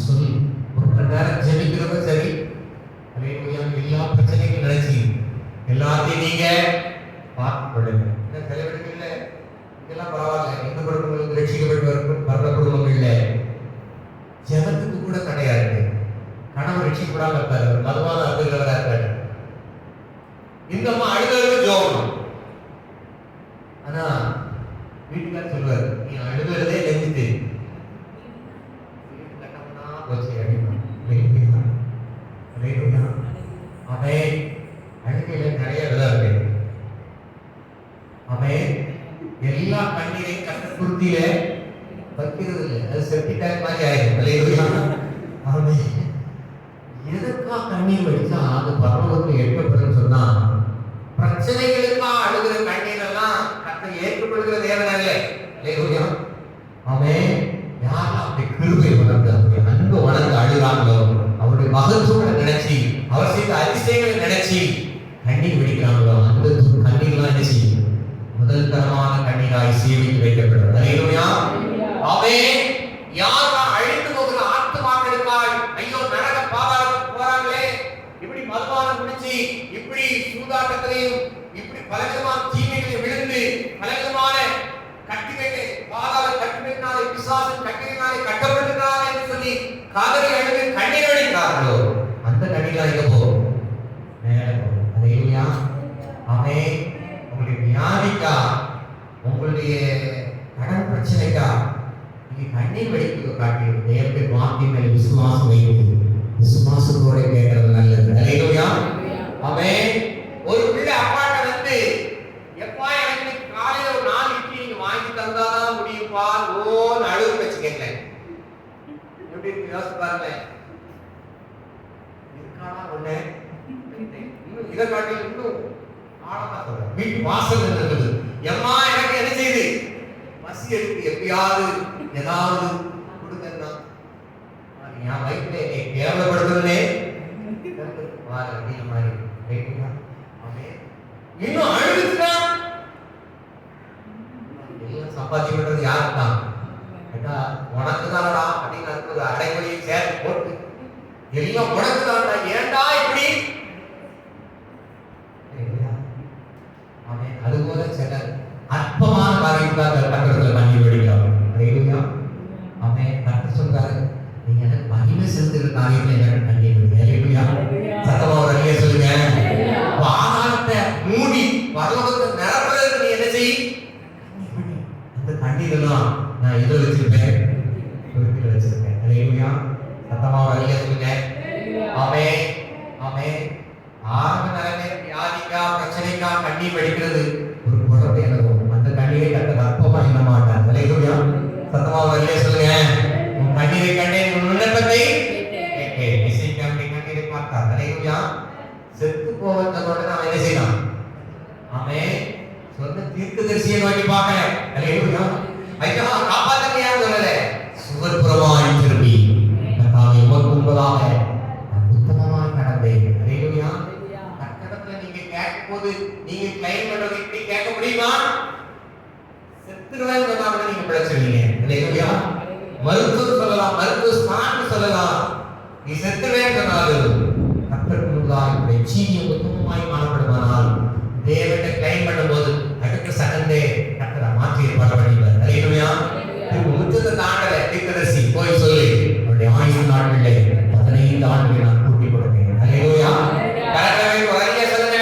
Speaker 3: சொல். ஒரு மணி நேரம் ஜெபிக்கிறதும் சரி, அல்லேலூயா, எல்லா பிரச்சனைகளும் நினைச்சு எல்லாத்தையும் நீங்க பார்த்துக் கொள்ளுங்க. சில இடங்கள்ல இதெல்லாம் பரவாயில்ல, எந்த குடும்பங்களுக்கு ரட்சிக்கப்பட்டு வர்ற குடும்பங்கள் இல்லை, ஜெபத்துக்கு கூட கிடையாது. கணவன் ரட்சிக்கப்படாம இருப்பாரு, மதுவான அழுகிறவரா இருப்பாரு, இந்த அம்மா அழுகிறது ஜோம். ஆனா வீட்டுக்காரர் சொல்லுவாரு, நீ அழுகிறதே நெஞ்சுட்டு போச்சு அப்படின்னா அவன் அழுகையில நிறைய விதம் இருக்கு. அவன் எல்லா கண்ணீரையும் கட்ட குருத்தியில வைக்கிறது இல்லை, அது செப்டிக் மாதிரி ஆயிடும். அவன் எதுக்கா கண்ணீர் வடிச்சா அது பரலோகத்தில் ஏற்கப்படும் சொன்னா, பிரச்சனைகளுக்கா அழுகிற கண்ணீர் எல்லாம் கத்தை ஏற்றுக்கொள்கிற தேவனாலே. அவன் யாரும் அப்படி கிருபை உணர்ந்து அவருடைய அன்பு உணர்ந்து அழுகிறாங்களோ, அவருடைய மகத்துவங்களை நினைச்சு அவர் செய்த அதிசயங்களை நினைச்சு கண்ணீர் வெடிக்கிறாங்களோ, அந்த கண்ணீர்லாம் என்ன செய்யும், முதல் தரமான கண்ணீராய் சேமித்து வைக்கப்படும். அல்லேலூயா. அவன் யாரெல்லாம் அழிந்து போகிற ஆத்துமாக்களுக்காய் ஐயோ நரக பாதாளத்துக்கு போறாங்களே, இப்படி மதுபானம் குடிச்சு இப்படி சூதாட்டத்திலையும் இப்படி பலவிதமான தீமைகளை விழுந்து பலவிதமான கட்டிமைகளை பாதாள கட்டிமையினாலே பிசாசின் கட்டிமையினாலே கட்டப்பட்டிருக்கிறார்கள் என்று சொல்லி காதலை அழுது கண்ணீர் வடிக்கிறார்களோ, அந்த கண்ணீர் எங்க போகும், மேல போகும். அல்லேலூயா. அவன் உங்களுடைய வியாதிக்கா, உங்களுடைய கடன் பிரச்சனைக்கா நீங்க கண்ணீர் வடிக்க காட்டி தேவனுடைய வார்த்தை மேல் விசுவாசம் வைக்கிறது, விசுவாசத்தோட கேட்கறது நல்லது. அல்லேலூயா. அவன் ஒரு பிள்ளை அப்பாட்ட வந்து எப்பா எனக்கு காலையில ஒரு 4 இட்லி நீங்க வாங்கி தந்தாதான் முடியும்பா ஓன்னு அழுகு வச்சுக்கங்களேன். எப்படி இருக்கு யோசிச்சு பாருங்களேன். இருக்கானா ஒண்ணு இன்னும் இதை காட்டி இன்னும் ஆழமா சொல்றேன். வீட்டு வாசல் இருக்குது, எம்மா எனக்கு என்ன செய்யுது, பசி பசி எடுத்து எப்பயாவது ஏதாவது கொடுங்கன்னா என் வயிற்றுல என்னை கேவலப்படுத்துறதே மாதிரி இன்னும் அழுதுனா எல்லாம் சம்பாத்தி பண்றது யாருதான் உனக்கு தானடா அப்படின்னு ஒரு அடைமொழியை சேர்த்து போட்டு எல்லாம் உனக்கு தானடா ஏன்டா இப்படி அதுபோல சில அற்பமான காரியங்களாக கட்டடத்துல பண்ணி விடுகிறார். அவன் கட்ட சொல்றாரு, நீங்க எனக்கு மகிமை செலுத்துகிற காரியங்களை எனக்கு பண்ணி விடுங்க. சத்தமா ஒரு அழிய சொல்லுங்க. ஆகாரத்தை மூடி பரலோகத்தை நிரப்புறதுக்கு நீ என்ன செய்? அந்த தண்ணீரெல்லாம் நான் எதில் வச்சிருப்பேன்? குறிப்பிட்டு வச்சிருப்பேன். அலையா சத்தமா ஒரு அழிய சொல்லுங்க. ஆமென் ஆமென். ஆரம்ப நிலைமை வியாதிக்கா பிரச்சனைக்கா கண்ணீர் வடிக்கிறது ஒரு குழந்தை எனக்கும் அந்த கண்ணீரை கட்ட அற்பமா என்ன மாட்டார். அலையா சத்தமா ஒரு அழிய சொல்லுங்க. உன் கண்ணீரை கண்டே உன் விண்ணப்பத்தை கண்ணீரை பார்த்தார். அலையா செத்து போவதோட நான் என்ன செய்யலாம்? ஆமென். சொந்த தீர்க்கதரிசியை நோக்கி பார்க்கிறேன். அல்லேலூயா. ஐயா காப்பாத்தங்க யாரும் சொல்லல. சுவர்புறமாய் திரும்பி கர்த்தாவே உமக்கு முன்பதாக நான் உத்தமமாய் நடந்தேன். அல்லேலூயா. கட்டடத்துல நீங்க கேட்கும்போது நீங்க கிளைம் பண்றது இப்படி கேட்க முடியுமா? செத்துருவேன் சொன்னா கூட நீங்க பிழைச்சிருவீங்க. அல்லேலூயா. மருத்துவர் சொல்லலாம், மருத்துவ ஸ்தானம் சொல்லலாம். நீ செத்துருவேன் சொன்னாலும் கர்த்தருக்கு முன்பதாக இப்படி ஜீவியம் உத்தமமாய் காணப்படுமானால் தேவனை கிளைம் பண்ணும்போது அடுத்த செகண்டே கர்த்தரை மாற்றி ஏற்பாடு பண்ணிடுவார். அல்லேலூயா. உச்சத்தை தாண்டல தீர்க்கதரிசி போய் சொல்லி அவருடைய ஆயுசு நாட்களிலே 15 ஆண்டுகள் நான் கூட்டி கொடுத்தேன். அல்லேலூயா. கரெக்டாவே வரைய சொல்லுங்க.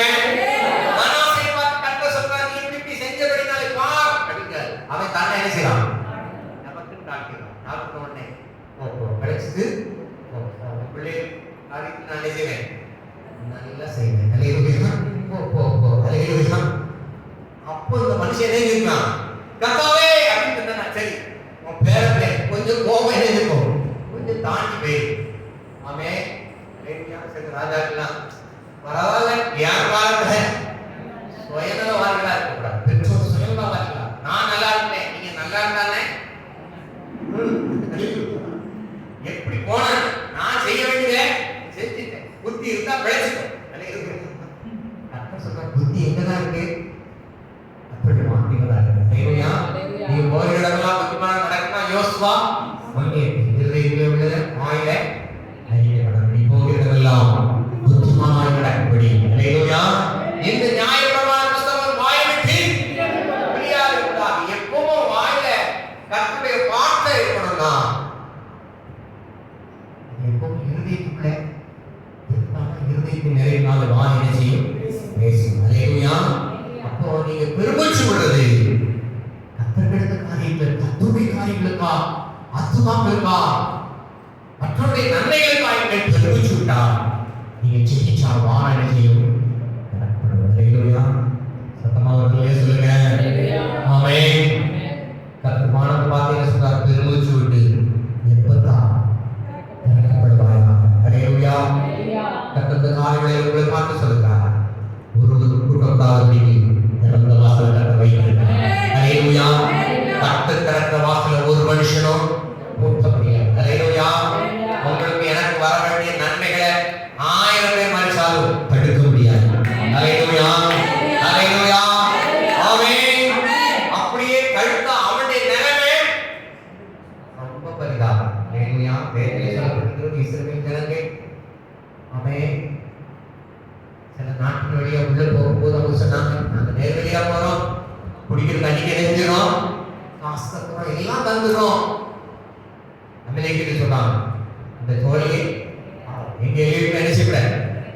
Speaker 3: மனோசை பார்த்து கர்த்தர் சொல்றார், நீ இப்படி செஞ்சபடினாலே பார் அப்படிங்க. அவன் தானே என்ன செய்றான்? நமக்கு டாக்டர் டாக்டர் உடனே கிடைச்சது பிள்ளை காரியத்தை நான் என்ன செய்வேன்? நல்லா செய்வேன். அல்லேலூயா. அல்லேலூயா. அப்போ இந்த மனுஷன் என்ன இருக்கான்? கர்த்தாவே அப்படின்னு சொன்னா சரி உன் பேரப்பிள்ளை கொஞ்சம் கோபம் என்ன இருக்கும்? கொஞ்சம் தாண்டி போய் ஆமென். சரி ராஜாக்கெல்லாம் பரவாயில்ல யார் வாழ்க்கை சுயநல வாழ்க்கையா இருக்கக்கூடாது. பெற்றோர் சுயநல வாழ்க்கை. நான் நல்லா இருந்தேன், நீங்க நல்லா இருந்தானே எப்படி போன நான் செய்ய வேண்டியதை செஞ்சுட்டேன். புத்தி இருந்தா பிழைச்சிட்டோம். கர்த்தர் சொல்ற புத்தி எங்கதான் இருக்கு? அப்படி மாற்றிவதா இருக்கு. அல்லேலூயா. நீ போகிற இடமெல்லாம் புத்திமான் நடக்குமா? யோசுவா இருதயத்திலே உள்ளது வாயில அறியப்படும். நீ போகிற இடமெல்லாம் புத்திமானாய் நடக்கும்படி. அல்லேலூயா. இந்த நியாயப்பிரமாண புத்தகம் வாயை விட்டு வெளியாக கூடாது. எப்பவும் வாயில கர்த்தருடைய வார்த்தை இருக்கணும்னா எப்பவும் இருதயத்துக்குள்ள இருதயத்தின் நிறைவினால் வாய் என்ன செய்யும்? பேசும். அல்லேலூயா. அப்போ நீங்க பெருமூச்சு விடுறது கர்த்தருடைய காரியங்கள், கர்த்தருடைய காரியங்களுக்கா, ஆத்துமாக்களுக்கா, மற்றவருடைய நன்மைகளுக்கா நீங்கள் பெருமூச்சு விட்டா நீங்க ஜெயிச்சா வான என்ன செய்யும்? நடக்கணும். அல்லேலூயா. சத்தமா அவர்களே சொல்லுங்க. ஆமென். கர்த்தர் வானத்தை பார்த்து என்ன சொல்றார்? பெருமூச்சு விட்டு எப்பதான் திறக்கப்படுவாயா? அல்லேலூயா. கர்த்தர் காரியங்களை உங்களை பார்த்து சொல்லுகிறார். ஒரு கூட்டத்தாருக்கு திறந்த வாசல் கட்ட வைக்கிறார். அல்லேலூயா. கர்த்தர் திறந்த வாசல ஒரு மனுஷனும் பூட்ட முடியாது. அல்லேலூயா. உங்களுக்கு எனக்கு வர வேண்டிய நன்மைகளை 1000 பேர் மறிச்சாலும் தடுக்க முடியாது. அல்லேலூயா. அல்லேலூயா. ஆமென். அப்படியே கழுத்த அவனுடைய நிலைமை ரொம்ப பரிதாபம். அல்லேலூயா. வேதனை சொல்லப்படுகிறது இஸ்ரவேல் ஜனங்கள். ஆமென். சில நாட்டின் வழியா உள்ள போகும்போது அவங்க சொன்னாங்க, நாங்க நேர் வழியா போறோம், குடிக்கிற தண்ணிக்கு நெஞ்சிடும், காசு தந்துடும், எல்லாம் தந்துடும். அமெரிக்க சொன்னாங்க, அந்த தோழியை எங்க எழுதி என்ன செய்யக்கூட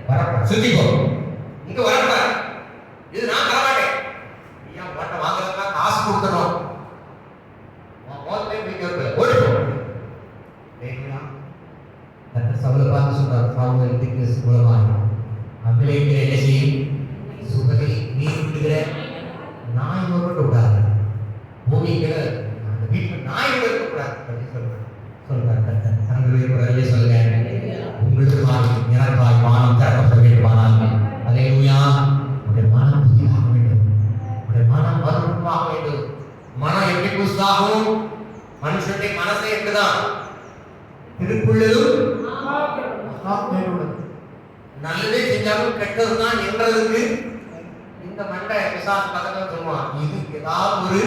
Speaker 3: வரப்பா சுத்திக்கோ, இங்க வரப்பா, இது நான் தரமாட்டேன், ஐயா ஓட்ட வாங்குறதுலாம் காசு கொடுக்கணும், ஓடிப்போம். சவுல பார்த்து சொன்னார், சவுல் இதுக்கு மூலமாக அபிலேக்கிற என்ன செய்யும்? சுகரில் நீர் விடுகிற நாய் விட கூடாது, பூமிக்கிற அந்த வீட்டில் நாய் விட கூடாது அப்படின்னு சொல்றார். சொல்லுங்க, உங்களுக்கு எனக்காய் வானம் திறக்கப்பட வேண்டுமானால் அல்லேலூயா, உடைய மனம் புதிதாக வேண்டும், உடைய மனம் மறுரூபமாக வேண்டும். மனம் எப்படி புதுசாகும்? மனுஷனுடைய மனசை எப்படிதான் திருக்குள்ளதும் நல்லதே செஞ்சாலும் கெட்டதுதான் என்றதுக்கு இந்த மண்டை பிசாசு பக்கத்துல சொல்லுவான். இதுக்கு ஏதாவது ஒரு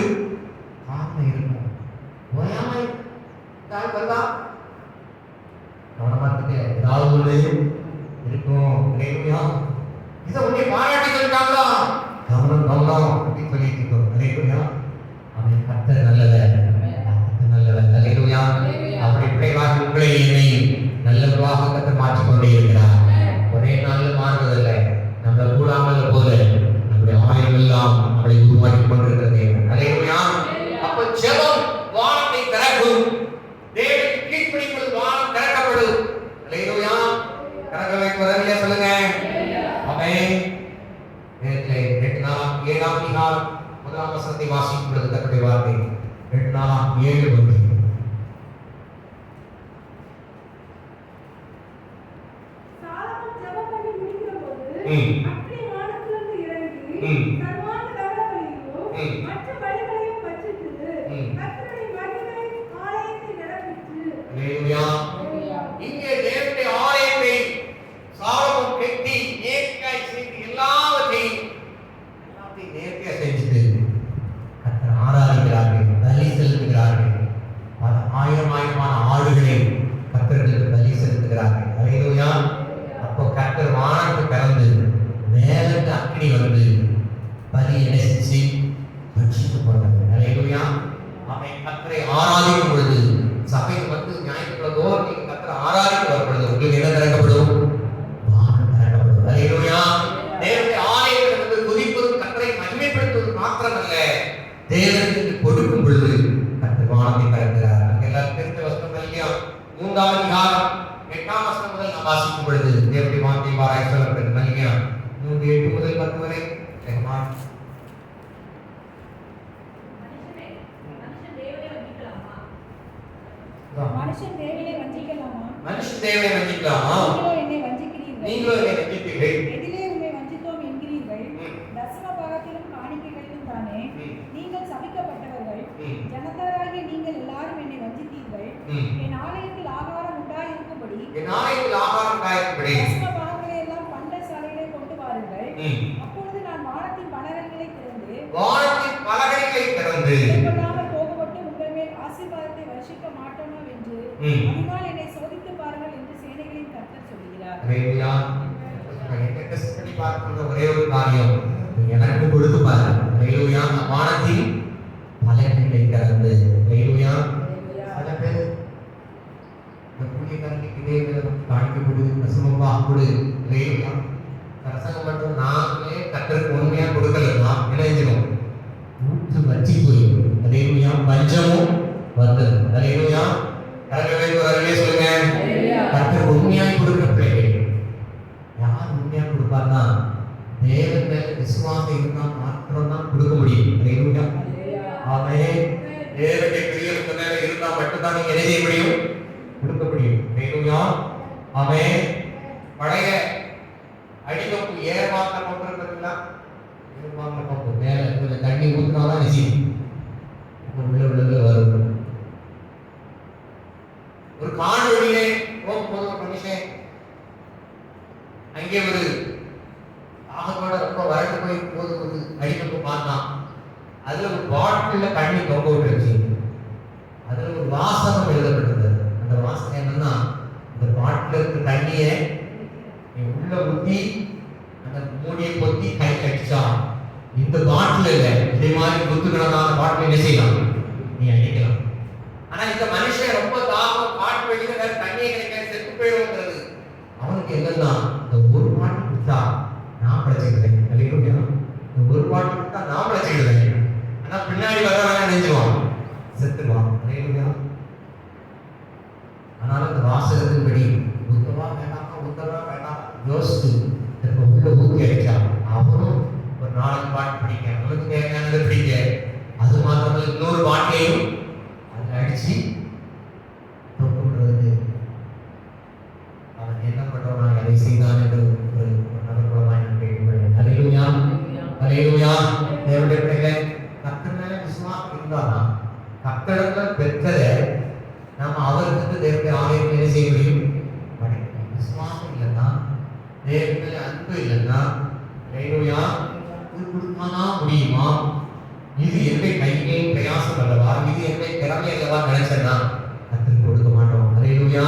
Speaker 3: காரணம் இருக்கும். ஓயாமை வருதா கவனமா இருக்கு. ஏதாவது ஒண்ணு இருக்கும். இதை உன்னை பாராட்டி சொல்லிட்டாங்களா? கவனம் கவனம் அப்படின்னு சொல்லிட்டு இருக்கோம். அவன் கர்த்தர் நல்லவர், நல்லவர். அல்லேலூயா. அப்படி பிள்ளைகளாக உங்களை என்னை நல்லவராக கர்த்தர் மாற்றிக்கொண்டே இருக்கிறார். ஒரே நாளில் மாறுவதில்லை. நம்ம கூடாமல் போல நம்முடைய ஆயுள் எல்லாம் நம்மளை உருவாக்கி கொண்டிருக்கிறது. அல்லேலூயா. அப்ப ஜெபம் வானத்தை திறக்கும். தேவனுக்கு கீழ்ப்படிவது வானம் திறக்கப்படும். அல்லேலூயா. கரங்களை வைப்பதில்லையா சொல்லுங்க. ஆமென். நேரத்திலே 7ஆம் அதிகாரம் 1ஆம் வசனத்தை வாசிக்கும் பொழுது கர்த்தருடைய வார்த்தை 8:7 வந்து
Speaker 4: சாலமோன் ஜெபம் பண்ணி முடிக்கிறபோது அக்கினி வானத்திலிருந்து இறங்கி சர்வாங்க தகனபலியையும் மற்ற பலிகளையும் பட்சித்து கர்த்தருடைய மகிமை ஆலயத்தை நிரப்பிற்று.
Speaker 3: அல்லேலூயா. இங்கே தேவனுடைய ஆலயத்தை சாலமோன் கட்டி நேர்த்தியாய் செய்து எல்லாவற்றையும் நேர்த்தியா செஞ்சுட்டு கர்த்தர் ஆராதிக்கிறார்கள், பலி செலுத்துகிறார்கள். பல ஆயிரமான ஆடுகளை கர்த்தருக்கு பலி செலுத்துகிறார்கள். அல்லேலூயா. அப்போ கர்த்தர் வானத்தை திறந்து மேலிருந்து அக்கினி வந்து பலி இணைச்சு பட்சித்து போனாங்க. அல்லேலூயா. அவன் கர்த்தரை ஆராதிக்கும் பொழுது சபைக்கு வந்து ஞாயிற்றுக்கிழமை நீங்க கர்த்தரை ஆராதிக்க வரப்படுது. உங்களுக்கு என்ன திறக்கப்படும்? வானம் திறக்கப்படும். அல்லேலூயா. தேவனுடைய ஆலயத்தில் வந்து துதிப்பதும் கர்த்தரை மகிமைப்படுத்துவது மாத்திரமல்ல, தேவனுக்கு கொடுக்கும் பொழுது கர்த்தர் வானத்தை திறக்கிறார். எல்லாரும் தெரிந்த வசனம் இல்லையா? 3ஆம் அதிகாரம் 8ஆம் வசனம் முதல் நாம் வாசிக்கும் பொழுது தேவனுடைய வார்த்தை வாராய் சொல்லப்படுகிறது. இல்லையா? 3:8 முதல் 10 வரை
Speaker 4: மனுஷன் தேவனை வஞ்சிக்கலாமா?
Speaker 3: மனுஷன் தேவனை வஞ்சிக்கலாமா? நீங்களோ என்னை வஞ்சிப்பீர்கள்.
Speaker 4: எதிலே உம்மை வஞ்சித்தோம் என்கிறீர்கள்? தசம பாகத்திலும் காணிக்கைகளிலும் தானே நீங்கள் சபிக்கப்பட்டவர்கள். ஜனத்தாராகிய நீங்கள் எல்லாரும் என்னை வஞ்சித்தீர்கள். என் ஆலயத்தில் ஆகாரம் உண்டாயிருக்கும்படி தசம பாகங்களை எல்லாம் பண்ட சாலைகளை கொண்டு வாருங்கள். அப்பொழுது நான் வானத்தின் பலகைகளை திறந்து கொள்ளாமல் போகப்பட்டு உங்கள் மேல் ஆசீர்வாதத்தை வருஷிக்க மாட்டோமா என்று அதனால் என்னை சோதித்து பாருங்கள் என்று சேனைகளின் கர்த்தர் சொல்கிறார்.
Speaker 3: ஒரே ஒரு காரியம் எனக்கு கொடுத்து பாருங்க. வானத்தின் பலகைகளை திறந்து. சில பேர் பிரசங்கம் மட்டும் நாங்களே கர்த்தருக்கு உண்மையா கொடுக்கலன்னா இணைஞ்சிடும், ஊற்று வச்சி போயிடும். அல்லேலூயா. பஞ்சமும் வந்தது. அல்லேலூயா. சொல்லுங்க. கர்த்தருக்கு உண்மையாய் கொடுக்கிற பிள்ளைகள் யார் உண்மையா கொடுப்பார்னா தேவன் மேல விசுவாசம் இருந்தா மாத்திரம் தான் கொடுக்க முடியும். அல்லேலூயா. ஆமென். தேவனுடைய பிரியத்துக்கு மேல இருந்தா மட்டும்தான் நீங்க என்ன செய்ய முடியும்? கொடுக்க முடியும். அல்லேலூயா. ஆமென். பழைய அடிக்கப்பு ஏமாத்த கொண்டிருக்கிறதுல ஏமாத்த கொண்டு மேல கொஞ்சம் தண்ணி ஊற்றினாதான் நிச்சயம் உள்ள வரும். ஒரு காணொலியிலே போகும்போது ஒரு மனுஷன் அங்கே ஒரு ஆகப்பட ரொம்ப வறண்டு போய் போது ஒரு அடிக்கப்பு பார்த்தான். அதுல ஒரு பாட்டில தண்ணி தொங்க விட்டுருச்சு. அதுல ஒரு வாசகம் எழுதப்பட்டிருந்தது. அந்த வாசகம் என்னன்னா, இந்த பாட்டில இருக்க தண்ணியை உள்ள ஊத்தி அந்த மூடியை பொத்தி கை கடிச்சா இந்த பாட்டில் இல்ல இதே மாதிரி குத்துக்கணக்கான பாட்டில் என்ன செய்யலாம்? நீ அடிக்கலாம். ஆனா இந்த மனுஷன் ரொம்ப தாகம், பாட்டு வெளியில வேற தண்ணியை கிடைக்காது, செத்து போயிடுங்கிறது அவனுக்கு என்னன்னா, இந்த ஒரு பாட்டு கொடுத்தா நான் பிழைச்சிக்கிறேன். அல்லேலூயா. இந்த ஒரு பாட்டு கொடுத்தா நான் பிழைச்சிக்கிறேன். ஆனா பின்னாடி வரவங்க நினைஞ்சிருவான், செத்துருவான். அல்லேலூயா. ஆனாலும் இந்த வாசகத்தின்படி உத்தவா வேண்டாம் யோசித்து உள்ள ஊத்தி அடிச்சான். அவனும் ஒரு 4 பாட்டு படிக்க, அவனுக்கு தேவையானதை படிக்க, அது மாத்திரமல்ல இன்னொரு பாட்டையும் அதில் அடிச்சு தொகுறது. அவன் என்ன பண்றான், அதை செய்தான் என்று ஒரு நபர்குலமாய் நான் கேட்கிறேன். அல்லேலூயா. அல்லேலூயா. தேவனுடைய பிள்ளைகளே, கர்த்தர் மேல விசுவாசம் இருந்தாதான் கர்த்தரிடத்துல பெற்றதை நம்ம அவருக்கு தேவனுடைய ஆலயத்தில் என்ன செய்ய முடியும்? விசுவாசம் இல்லைன்னா, தேவனுடைய அன்பு இல்லைன்னா, ஹல்லேலூயா, இது கொடுத்தானா முடியுமா? இது என்னுடைய கையிலே பிரயாசம் அல்லவா, இது என்னுடைய திறமை அல்லவா நினைச்சேன்னா கர்த்தருக்கு கொடுக்க மாட்டோம். ஹல்லேலூயா.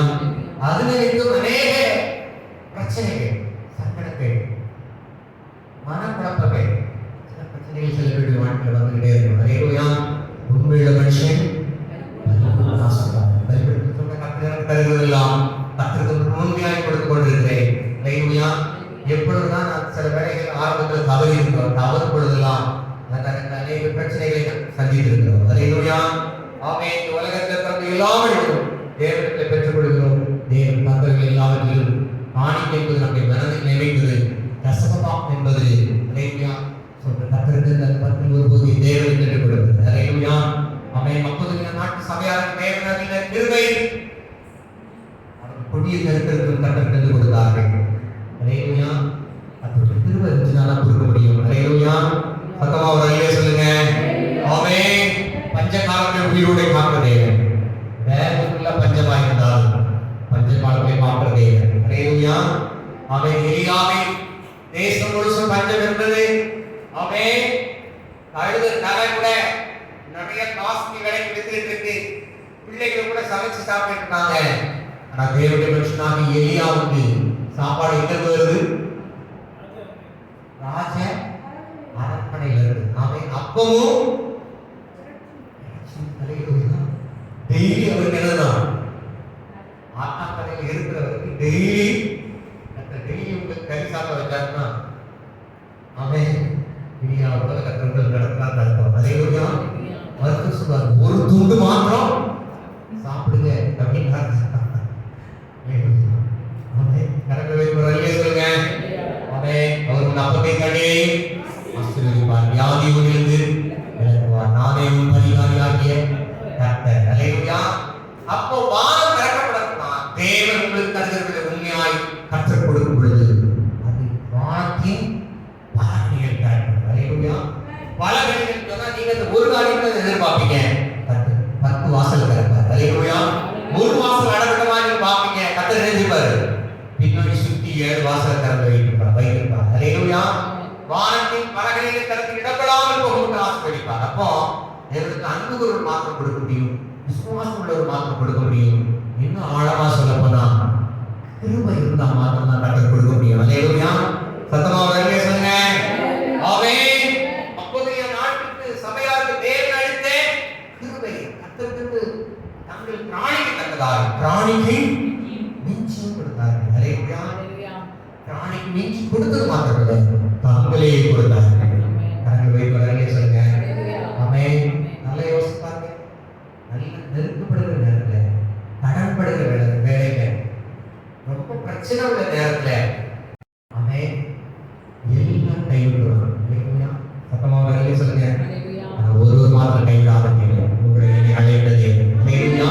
Speaker 3: அதுல இருக்கும் அநேக பிரச்சனைகள், சங்கடங்கள், மனக்குழப்பங்கள், சில பிரச்சனைகள் சில பேருடைய வாழ்க்கையில் வந்துகிட்டே இருக்கும். ஹல்லேலூயா. உண்மையுள்ள மனுஷன் தருவதெல்லாம் கர்த்தருக்கு உண்மையாய் கொடுத்து கொண்டிருக்கிறேன். ஹல்லேலூயா. எப்பொழுதுதான் நான் சில வேலைகள் ஆரம்பத்தில் தவறு பொழுதெல்லாம் அநேக பிரச்சனைகளை சந்தித்திருக்கிறோம். ஹல்லேலூயா. ஆமென். இந்த உலகத்தில் பிறந்த எல்லாவற்றையும் தேவனிடத்தில் பெற்றுக் கொள்கிறோம். தேவன் தந்தவர்கள் எல்லாவற்றிலும் காணிக்கை என்பது நம்முடைய மனதில் நினைக்கிறது, தசமபாகம் என்பது ஹல்லேலூயா சொல்ற கர்த்தருக்கு அந்த பத்தில் ஒரு பகுதியை தேவன் பெற்றுக் கொடுக்கிறது. ஹல்லேலூயா. ஆமென். அப்போது நாட்டு சபையாருக்கு தேவனின் கிருபை கொடிய கருத்திற்கு கர்த்தர் கொடுத்தார்கள். ஹல்லேலூயா. அப்படி கிருபை இருந்துச்சுன்னா கொடுக்க முடியும். ஹல்லேலூயா. பக்கமா ஒரு அல்லேலூயா சொல்லுங்க. ஆமென். பஞ்ச காலத்தில் உயிரோடு காக்கிற தேவன், வேதத்துக்குள்ள பஞ்சமா இருந்தாலும் பஞ்ச காலத்தை காக்கிற தேவன். ஹல்லேலூயா. ஆமென். எலியாவை தேசம் முழுசும் பஞ்சம் இருந்தது. ஆமென். அழுது தலை கூட நிறைய காஸ்ட்லி விலைக்கு வித்துட்டு இருக்கு, பிள்ளைகள் கூட சமைச்சு சாப்பிட்டு இருக்காங்க. ஆனா தேவனுடைய மனுஷனாக எலியாவுக்கு சாப்பாடு எங்க வருது? ராஜ அரண்மனையில இருந்து. ஆமென். அப்பவும் டெய்லி அவருக்கு என்னதான் ஆத்தாக்கரையில் இருக்கிறவருக்கு டெய்லி உங்களுக்கு கறி சாப்பிட வச்சாருன்னா ஆமென். எலியாவோட கர்த்தர் நடக்கலாம் நடக்கும். ஹல்லேலூயா. மறுத்து சொல்றாரு, ஒரு துண்டு மாத்திரம் சாப்பிடுங்க அப்படின்னாரு. கணக்கு வைக்கிற சொல்லுங்க. ஆமென். அவர் அப்பத்தை கண்டே ஆசீர்வதிப்பார், வியாதி ஒன்றிலிருந்து விலக்குவார். நானே உன் பரிகாரியாகிய கர்த்தர். ஹல்லேலூயா. அப்போ வானம் திறக்கப்படணும்னா தேவன் உங்களுக்கு தருகிற உண்மையாய் கற்றுக் கொடுக்கும் பொழுது அது வானத்தின் பலன்கள் கிடைக்கும். ஹல்லேலூயா. பலன்கள் சொன்னா நீங்க அந்த ஒரு காரியத்தை எதிர்பார்ப்பீங்க, 10 வாசல் திறப்பார். ஹல்லேலூயா. ஒரு வாசல் அடக்கமா நீங்க பாப்பீங்க, கர்த்தர் நினைப்பாரு பின்னாடி சுத்தி 7 வாசல் திறந்து வைத்திருப்பார். ஹல்லேலூயா. வானத்தின் பலகைகளை திறந்து இடப்படாமல் போகும் ஆசீர்வதிப்பார். அப்போ தேவனுக்கு அன்பு ஒரு மாற்றம் கொடுக்க முடியும், விசுவாசம் உள்ள ஒரு மாற்றம் கொடுக்க முடியும். இன்னும் ஆழமா சொல்ல போனா கிருபை இருந்தா மாற்றம் தான் கற்றுக் கொடுக்க முடியும். ஹல்லேலூயா. சத்தமா வரவே சொல்லுங்க. ஆமென். அப்போதைய நாட்டுக்கு சபையாருக்கு தேவன் அளித்த கிருபை கர்த்தருக்கு தங்கள் பிராணிக்கு தந்ததாய் பிராணிக்கு மிஞ்சி கொடுத்தார்கள். ஹல்லேலூயா. பிராணிக்கு மிஞ்சி கொடுத்தது மாத்திரமில்லை, தங்களே கொடுத்தார்கள். கரங்களை வைத்து வரவே சொல்லுங்க. ஆமென். நல்ல யோசிப்பாங்க. நல்ல நெருக்கப்படுகிற நேரத்துல, கடன்படுகிற வேலையில, ரொம்ப பிரச்சனை உள்ள நேரத்துல ஆமென் எல்லாம் கைவிடுவாங்க. ஹல்லேலூயா. சத்தமா வரவே சொல்லுங்க. ஒரு மாத்திரம் கைவிடாத தேவன் உங்களை அழைத்த தேவன். ஹல்லேலூயா.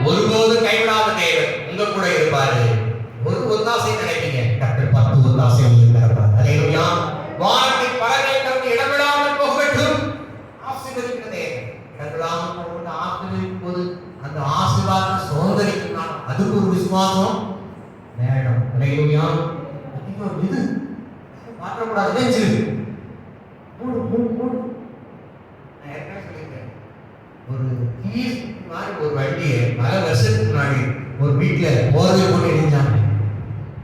Speaker 3: ஒருபோதும் கைவிடாத தேவன் உங்க கூட இருப்பாரு. ஒரு ஒத்தாசை நினைப்பீங்க, கர்த்தர் 10 ஒத்தாசை உங்களுக்கு தருவார். ஹல்லேலூயா. வானத்தின் பலகை திறந்து இடமிடாமல் போகட்டும் ஆசீர்வதிக்கிற தேவன். இடமிடாமல் போகட்டும் ஆசீர்வதிக்கும் போது அந்த ஆசீர்வாதத்தை சுதந்திரிக்கணும். அதுக்கு ஒரு விசுவாசம் வேணும். ஹல்லேலூயா. இது மாற்றக்கூடாது. நெஞ்சு மூடு. நான் ஏற்கனவே சொல்லியிருக்கேன், ஒரு கீஸ் மாதிரி ஒரு வண்டியை பல வருஷத்துக்கு முன்னாடி ஒரு வீட்டில் போதை போட்டு இணைஞ்சாங்க.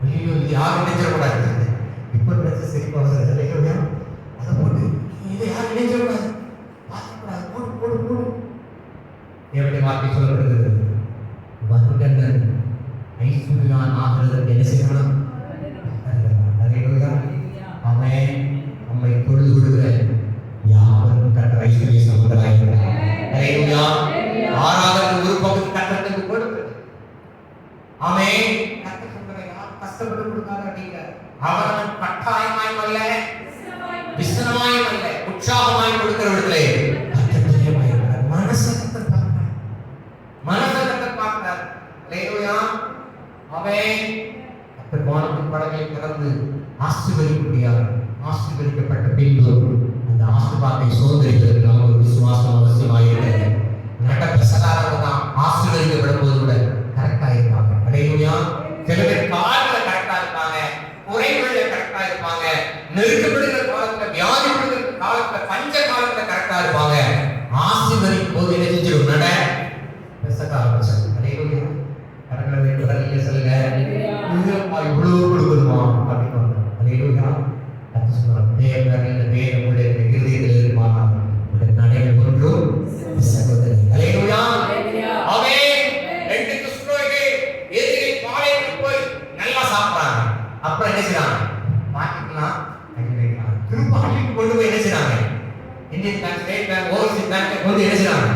Speaker 3: ஐயோ, இது யாரும் இணைஞ்சிடக்கூடாது. இப்போ நினைச்ச சிரிப்பு அவசரம். ஹல்லேலூயா. அதை போட்டு இதை யாரும் இணைஞ்சிடக்கூடாது, பார்க்கக்கூடாது, போடு. எப்படி வார்த்தை சொல்லப்படுகிறது? வந்தன் ஐஸ்வர்யான் ஆகிறதற்கு என்ன செய்யணும்? ஹல்லேலூயா. ஆமென். நம்மை தொழுது கொடுக்கிற யாவருக்கும் கர்த்தர் ஐஸ்வர்ய சமுத்திரமாயிருக்கிறார். ஹல்லேலூயா. ஆராதனை ஒரு பகுதி கர்த்தருக்கு கொடுக்கிறது. ஆமென். கர்த்தர் சொல்றார், யார் கஷ்டப்பட்டு கொடுத்தாங்க நீங்க அவன் கட்டாயமாய் அல்ல, விசனமாய் அல்ல, உற்சாகமாய் கொடுக்கிறவர்களே கர்த்தர் பிரியமாயிருக்கிறார். மனசை கர்த்தர் பார்க்கிறார். ஹல்லேலூயா. ஆமென். கர்த்தர் வானத்தின் பலகையை திறந்து ஆசீர்வதிக்கும்படியாக ஆசீர்வதிக்கப்பட்ட பின்பு அந்த ஆசீர்வாதத்தை சுதந்திரிப்பதற்கு நமக்கு ஒரு விசுவாசம் அவசியமாயிருக்கிறது. இருப்பாங்க. ஆசீர்வதிக்கும் போது என்ன செஞ்சிடும்? நட பேசக்க ஆரம்பிச்சாங்க. அலையிலூயா. கடற்கரை கடலிலே சொல்லுங்க, இவ்வளவு கொடுக்கணுமா அப்படின்னு வந்தாங்க. அலையிலூயா. அது சொன்னாங்க, தேவன் இந்த வேதம் உங்களுடைய இருதயத்தில் இருக்குமானால் உங்களுடைய நடைகள் ஒன்றும் பிசகுவதில்லை. அலையிலூயா. ஆமென். 2 கிறிஸ்துவர்கள் எதிரில் பாளையத்துக்கு போய் நல்லா சாப்பிட்டாங்க. அப்புறம் என்ன செய்றாங்க? பாக்கெட்லாம் கையில் வைக்கிறாங்க. திரும்ப அள்ளிட்டு கொண்டு போய் என்ன செய்றாங்க? Indian bank, state bank, Overseas bank கொண்டு என்ன செய்றாங்க?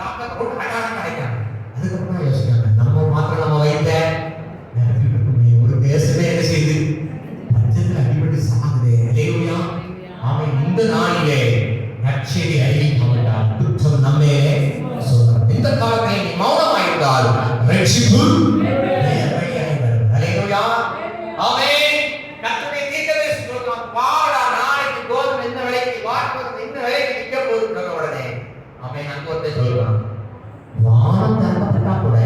Speaker 3: டாக்டர் போட்டு அடாரம் கிடைக்காங்க. அதுக்கப்புறம் யோசிக்கிறாங்க, நம்ம மாத்திரம் நம்ம வைத்த ஒரு தேசமே என்ன செய்யுது? பஞ்சத்தில் அடிபட்டு சாகுது. அல்லேலூயா. ஆமென். இந்த நாளிலே நற்செய்தி அறிவிக்கப்பட்டால் குற்றம் நம்மே சொல்லும். இந்த காலத்தில் நீ மௌனமாயிருந்தால் ரட்சிப்பு நேரடியாக வரும். அல்லேலூயா. ஆமென். கர்த்தருடைய தீர்க்கதரிசி சொல்றான், பாடா நாளைக்கு கோதுமை இந்த விலைக்கு, வார்த்தை இந்த விலைக்கு விற்க போகுது உடனே. ஆமென். அங்கோட்டை சொல்றான், வானம் திறக்கப்பட்டா கூட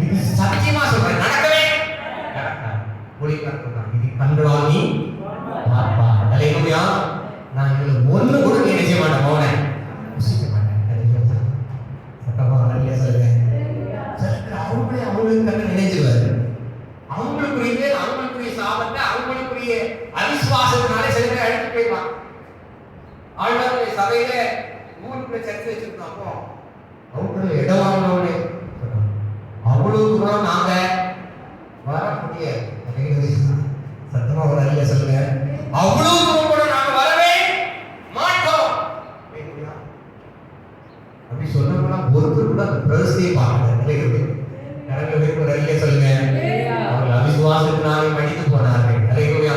Speaker 3: இது சத்தியமா சொல்றேன் நடக்கவே நடக்காது. மொழிபெயர்க்கிறான், இது கண்களால் நீ பார்ப்பாய். அல்லேலூயா. நான் இதுல ஒண்ணு கூட நீ செய்ய மாட்டேன், மௌன ருசிக்க மாட்டேன். அல்லேலூயா. சத்தமா அல்லேலூயா சொல்லுங்க. அவங்களே அவங்களுக்கு கண்ணு நினைச்சிருவாரு. அவங்களுக்குரிய சாபத்தை அவங்களுக்குரிய அவிசுவாசத்தினாலே சில பேர் அழித்து போயிடுவாங்க. ஆழ்வாருடைய சபையில ஊருக்குள்ள சர்ச்சை வச்சிருந்தப்போ அவங்களுடைய இடம் வாங்கினவனே அவ்வளவு தூரம் நாங்க வர முடியாது. சத்தமா ஒரு அல்ல சொல்லுங்க, அவ்வளவு தூரம் கூட நாங்க வரவே மாட்டோம் அப்படி சொன்னா ஒருத்தர் கூட அந்த பிரதிஷ்டையை பார்க்கல. ஒரு அல்ல சொல்லுங்க. அவர்கள் அவிசுவாசத்தினாலே மடித்து போனார்கள். அல்லேலூயா.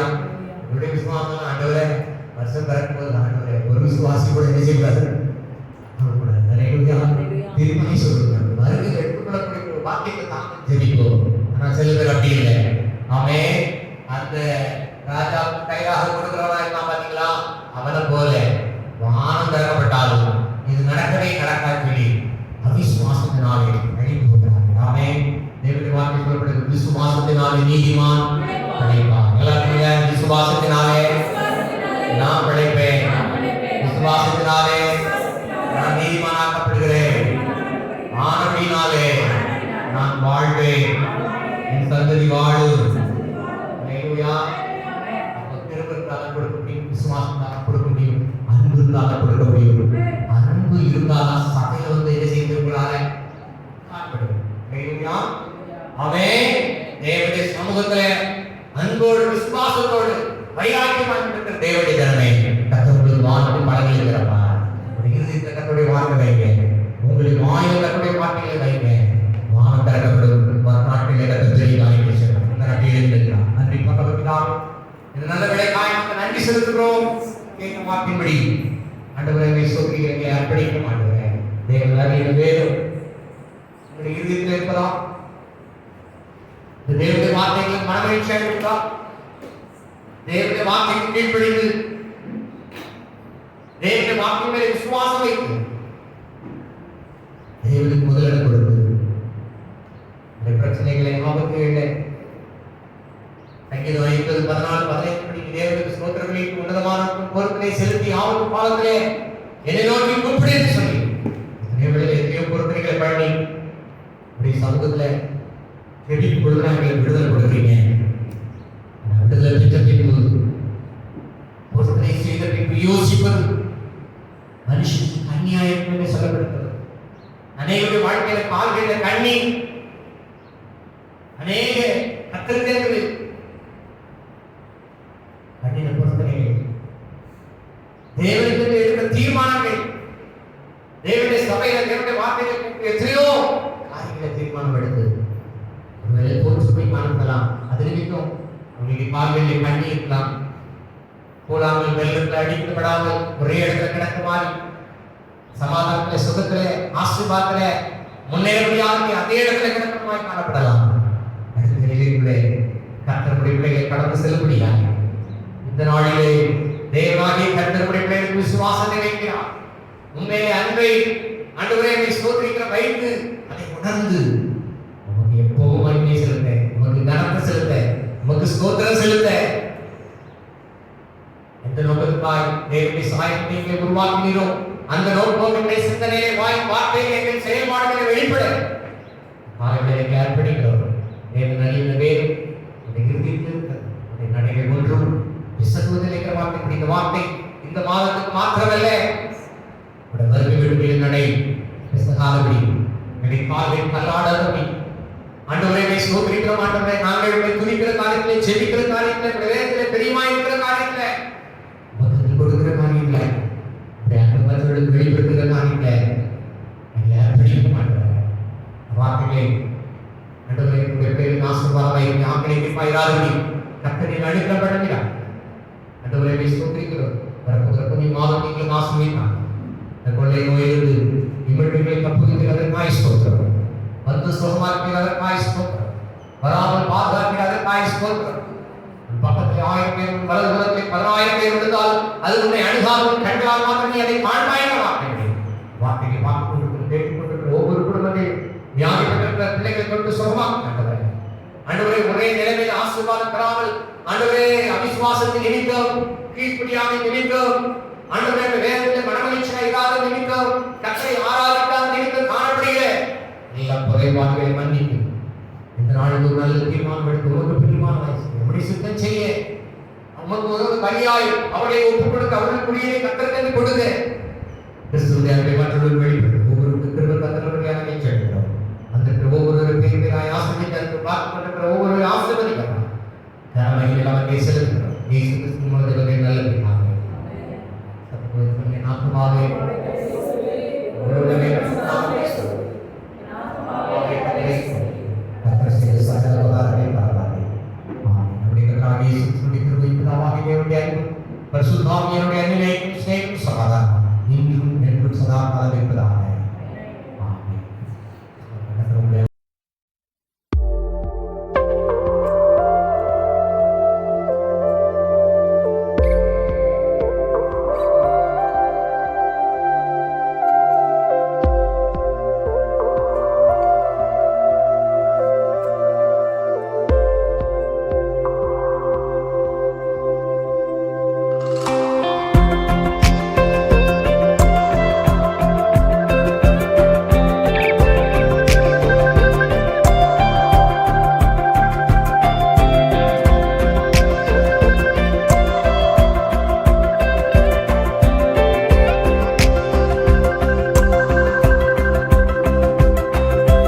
Speaker 3: என்னுடைய விசுவாசம் ஆண்டவரே வருஷம் பிறக்கும்போது ஆண்டவரே ஒரு விசுவாசி கூட என்ன செய்வாரு? திருப்பி சொல்லுங்க, வருகை எடுத்துக்கொள்ளக்கூடிய ஒரு வாக்கியத்தை தான் ஜெபிப்போம். ஆனா சில பேர் அப்படி இல்லை. ஆமே அந்த ராஜா கையாக கொடுக்கிறவனா இருக்கான் பாத்தீங்களா, அவனை போல வானம் திறக்கப்பட்டாலும் இது நடக்கவே நடக்காது சொல்லி அவிசுவாசத்தினாலே அழிந்து போகிறார்கள். ஆமே தேவனுடைய வார்த்தை சொல்லப்படுகிறது, விசுவாசத்தினாலே நீதிமான் பிழைப்பான். எல்லாருக்கும் விசுவாசத்தினாலே நான் பிழைப்பேன், விசுவாசத்தினாலே நான் நீதிமானாக்கப்படுகிறேன், ஆனபடியினாலே நான் வாழ்வேன், என் சந்ததி வாழும். அல்லேலூயா. அப்ப திருப்பத்தால கொடுக்க முடியும், விசுவாசத்தால கொடுக்க முடியும், அன்பு இருந்தால கொடுக்க முடியும். அன்பு இருந்தாலும் சபையில வந்து என்ன செய்திருக்கிறாரே காணப்படும். அல்லேலூயா. அவன் தேவனுடைய சமூகத்திலே அன்போடு விசுவாசத்தோடு வைராக்கியமாக இருக்கிற தேவனுடைய ஜனமே, கர்த்தருடைய வார்த்தை மனதில் இருக்கிறப்பா இருதயத்தை கர்த்தருடைய வார்த்தை வைங்க, உங்களின் வாயில் கர்த்தருடைய வார்த்தைகளை வைங்க. வானம் திறக்கப்படும். நாட்டிலே கர்த்தர் தெளிவாக பேசுகிறார். இந்த நாட்டில் இருக்கிறார். நன்றி பகவதிதான். இது நல்ல விளைக்காய் நன்றி செலுத்துகிறோம். கேட்க வார்த்தையின்படி ஆண்டவரை சோதிக்கிறீங்க, அர்ப்பணிக்க மாட்டேன். தேவன் வேறும் உங்களுடைய இருதயத்தில் இருப்பதாம். தேவனுடைய வார்த்தைகளுக்கு மனமகிழ்ச்சியாக இருக்கா? தேவனுடைய வார்த்தைக்கு கீழ்ப்படிந்து தேவனுடைய வார்த்தை மேலே விசுவாசம் வைத்து தேவனுக்கு முதலிடம் கொடுத்து பிரச்சனைகளை ஆபத்துகளை சங்கீதம் 50:14-15 தேவனுக்கு ஸ்தோத்திரங்களுக்கு உன்னதமான பொறுப்பினை செலுத்தி ஆபத்து காலத்திலே என்னை நோக்கி கூப்பிடு என்று சொல்லி எத்தனையோ பொறுப்பினைகளை பண்ணி அப்படி சமூகத்துல செடி கொடுக்குறாங்க, விடுதலை கொடுக்குறீங்க. விடுதலை திட்டத்தின் பொறுப்பினை செய்த பின்பு யோசிப்பது மனுஷனுக்கு அநியாயம் என்று சொல்லப்படுகிறது. அநேகருடைய வாழ்க்கையில கால்களில கண்ணீர், அநேக கத்தரித்தேர்கள், கண்ணின பொறுத்தனைகள், தேவனுக்கு எடுத்த தீர்மானங்கள், தேவனுடைய சபையில தேவனுடைய வார்த்தைகளுக்கு எத்தனையோ காரியங்களை தீர்மானம் எடுத்து ஒருவேளை தோற்று போய் காணப்படலாம். அது நிமித்தம் அவங்களுடைய கால்களில் கண்ணி இருக்கலாம், போலாமல் வெள்ளத்தில் அடிக்கப்படாமல் ஒரே இடத்துல கிடக்க மாதிரி சமாதானத்திலே சுகத்திலே ஆசீர்வாதத்திலே முன்னேற முடியாத அதே இடத்துல கிடக்கமாய் காணப்படலாம். அடுத்த நிலையிலே கர்த்தருடைய பிள்ளைகளை கடந்து செல்லும்படியாக இந்த நாளிலே தேவனாகிய கர்த்தருடைய பிள்ளைகளுக்கு விசுவாசத்தை வைக்கிறார். உண்மையை அன்பை ஆண்டவரே ஸ்தோத்திரிக்கிற வைத்து அதை உணர்ந்து உமக்கு எப்பவும் மகிமை செலுத்த, உமக்கு கனத்தை செலுத்த, உமக்கு ஸ்தோத்திரம் செலுத்த எந்த நோக்கத்துக்கு ஒவ்வொருவருக்காய் தேவனுடைய சாயத்தை நீங்களே உருவாக்கினீரோ அந்த நோக்கங்களுடைய சிந்தனையிலே வார்த்தையிலே எங்கள் செயல்பாடுகளை வெளிப்பட ஆகவே அர்ப்பணிக்கிறோம். தேவன் அறிந்த வேறு அதை இறுதித்து அதை நடைகள் ஒன்றும் விசகுவதில் வார்த்தை இந்த வார்த்தை இந்த மாதத்துக்கு மாத்திரமல்ல வருகை வீடுகளில் நடை விசகாதபடி என்னை கால்கள் கல்லாடாதபடி ஆண்டவரே ஸ்தோத்திரிக்கிறோம். ஆண்டவரே நாங்கள் துணிக்கிற காரியத்திலே ஜெபிக்கிற காரியத்திலே வேதத்திலே பெரியமாயிருக்கிற காரியத்திலே மக்களுக்கு கொடுக்கிற காரியத்திலே மற்றவர்களுக்கு வெளிப்படுத்துகிற காரியத்திலே எங்களை அர்ப்பணிக்க மாட்டோம். வார்த்தைகளை ஆண்டவரே உங்களுடைய பேரில் ஆசீர்வாதமாய் ஆக்கினைக்கு பயிராதபடி கர்த்தரின் அனுக்கிரகப்படுகிறார். ஆண்டவரே ஸ்தோத்திரிக்கிறோம். வரப்போகிற புதிய மாதம் நீங்களும் ஆசீர்வதித்தார். இந்த கொள்ளை நோயிலிருந்து இவர்களை தப்புவித்து அதற்காய் ஸ்தோத்திரம். வந்து சுகமாக்கி அதற்காய் ஸ்தோத்திரம். வராமல் பாதுகாக்கி அதற்காய் ஸ்தோத்திரம். பக்கத்தில் 1000 பேர் வலதுபுறத்தில் 10000 பேர் இருந்தால் அது உன்னை அணுகாமல் கண்டால் மாத்திரம் அதை காண்பாய் வார்த்தையை பார்த்துக் கொண்டிருக்கிற கேட்டுக் கொண்டிருக்கிற ஒவ்வொரு குடும்பத்தையும் வியாதிப்பட்டிருக்கிற பிள்ளைகளை கொண்டு சுகமாக்க ஆண்டவரே ஒரே நிலைமையில் ஆசீர்வாதம் பெறாமல் ஆண்டவரே அவிசுவாசத்தில் நிமித்தம் கீழ்ப்படியாக நிமித்தம் ஆண்டவரே வேதத்தில் மனமகிழ்ச்சியாக இல்லாத நிமித்தம் கர்த்தரை ஆராதிக்காத நிமித்தம் காணப்படுகிற எல்லா குறைபாடுகளை மன்னித்து இந்த நாளில் ஒரு நல்ல தீர்மானம் எடுத்து ஒரு பிரியமான எப்படி சுத்தம் செய்ய அவனுக்கு ஒரு பலியாய் அவர்களை ஒப்புக் கொடுக்க அவர்களுக்குரிய கர்த்தருக்கு கொடுங்க. கிறிஸ்துவின் மற்றொரு வெளிப்படு ஒவ்வொரு கிருபை கர்த்தருடைய நினைச்சிருக்கிறோம். அந்த ஒவ்வொரு பேராய் ஆசீர்வதித்து பார்த்து கொண்டிருக்கிற ஒவ்வொரு ஆசீர்வதிக்கிறோம். கரமையில் அவரை செலுத்துகிறோம்.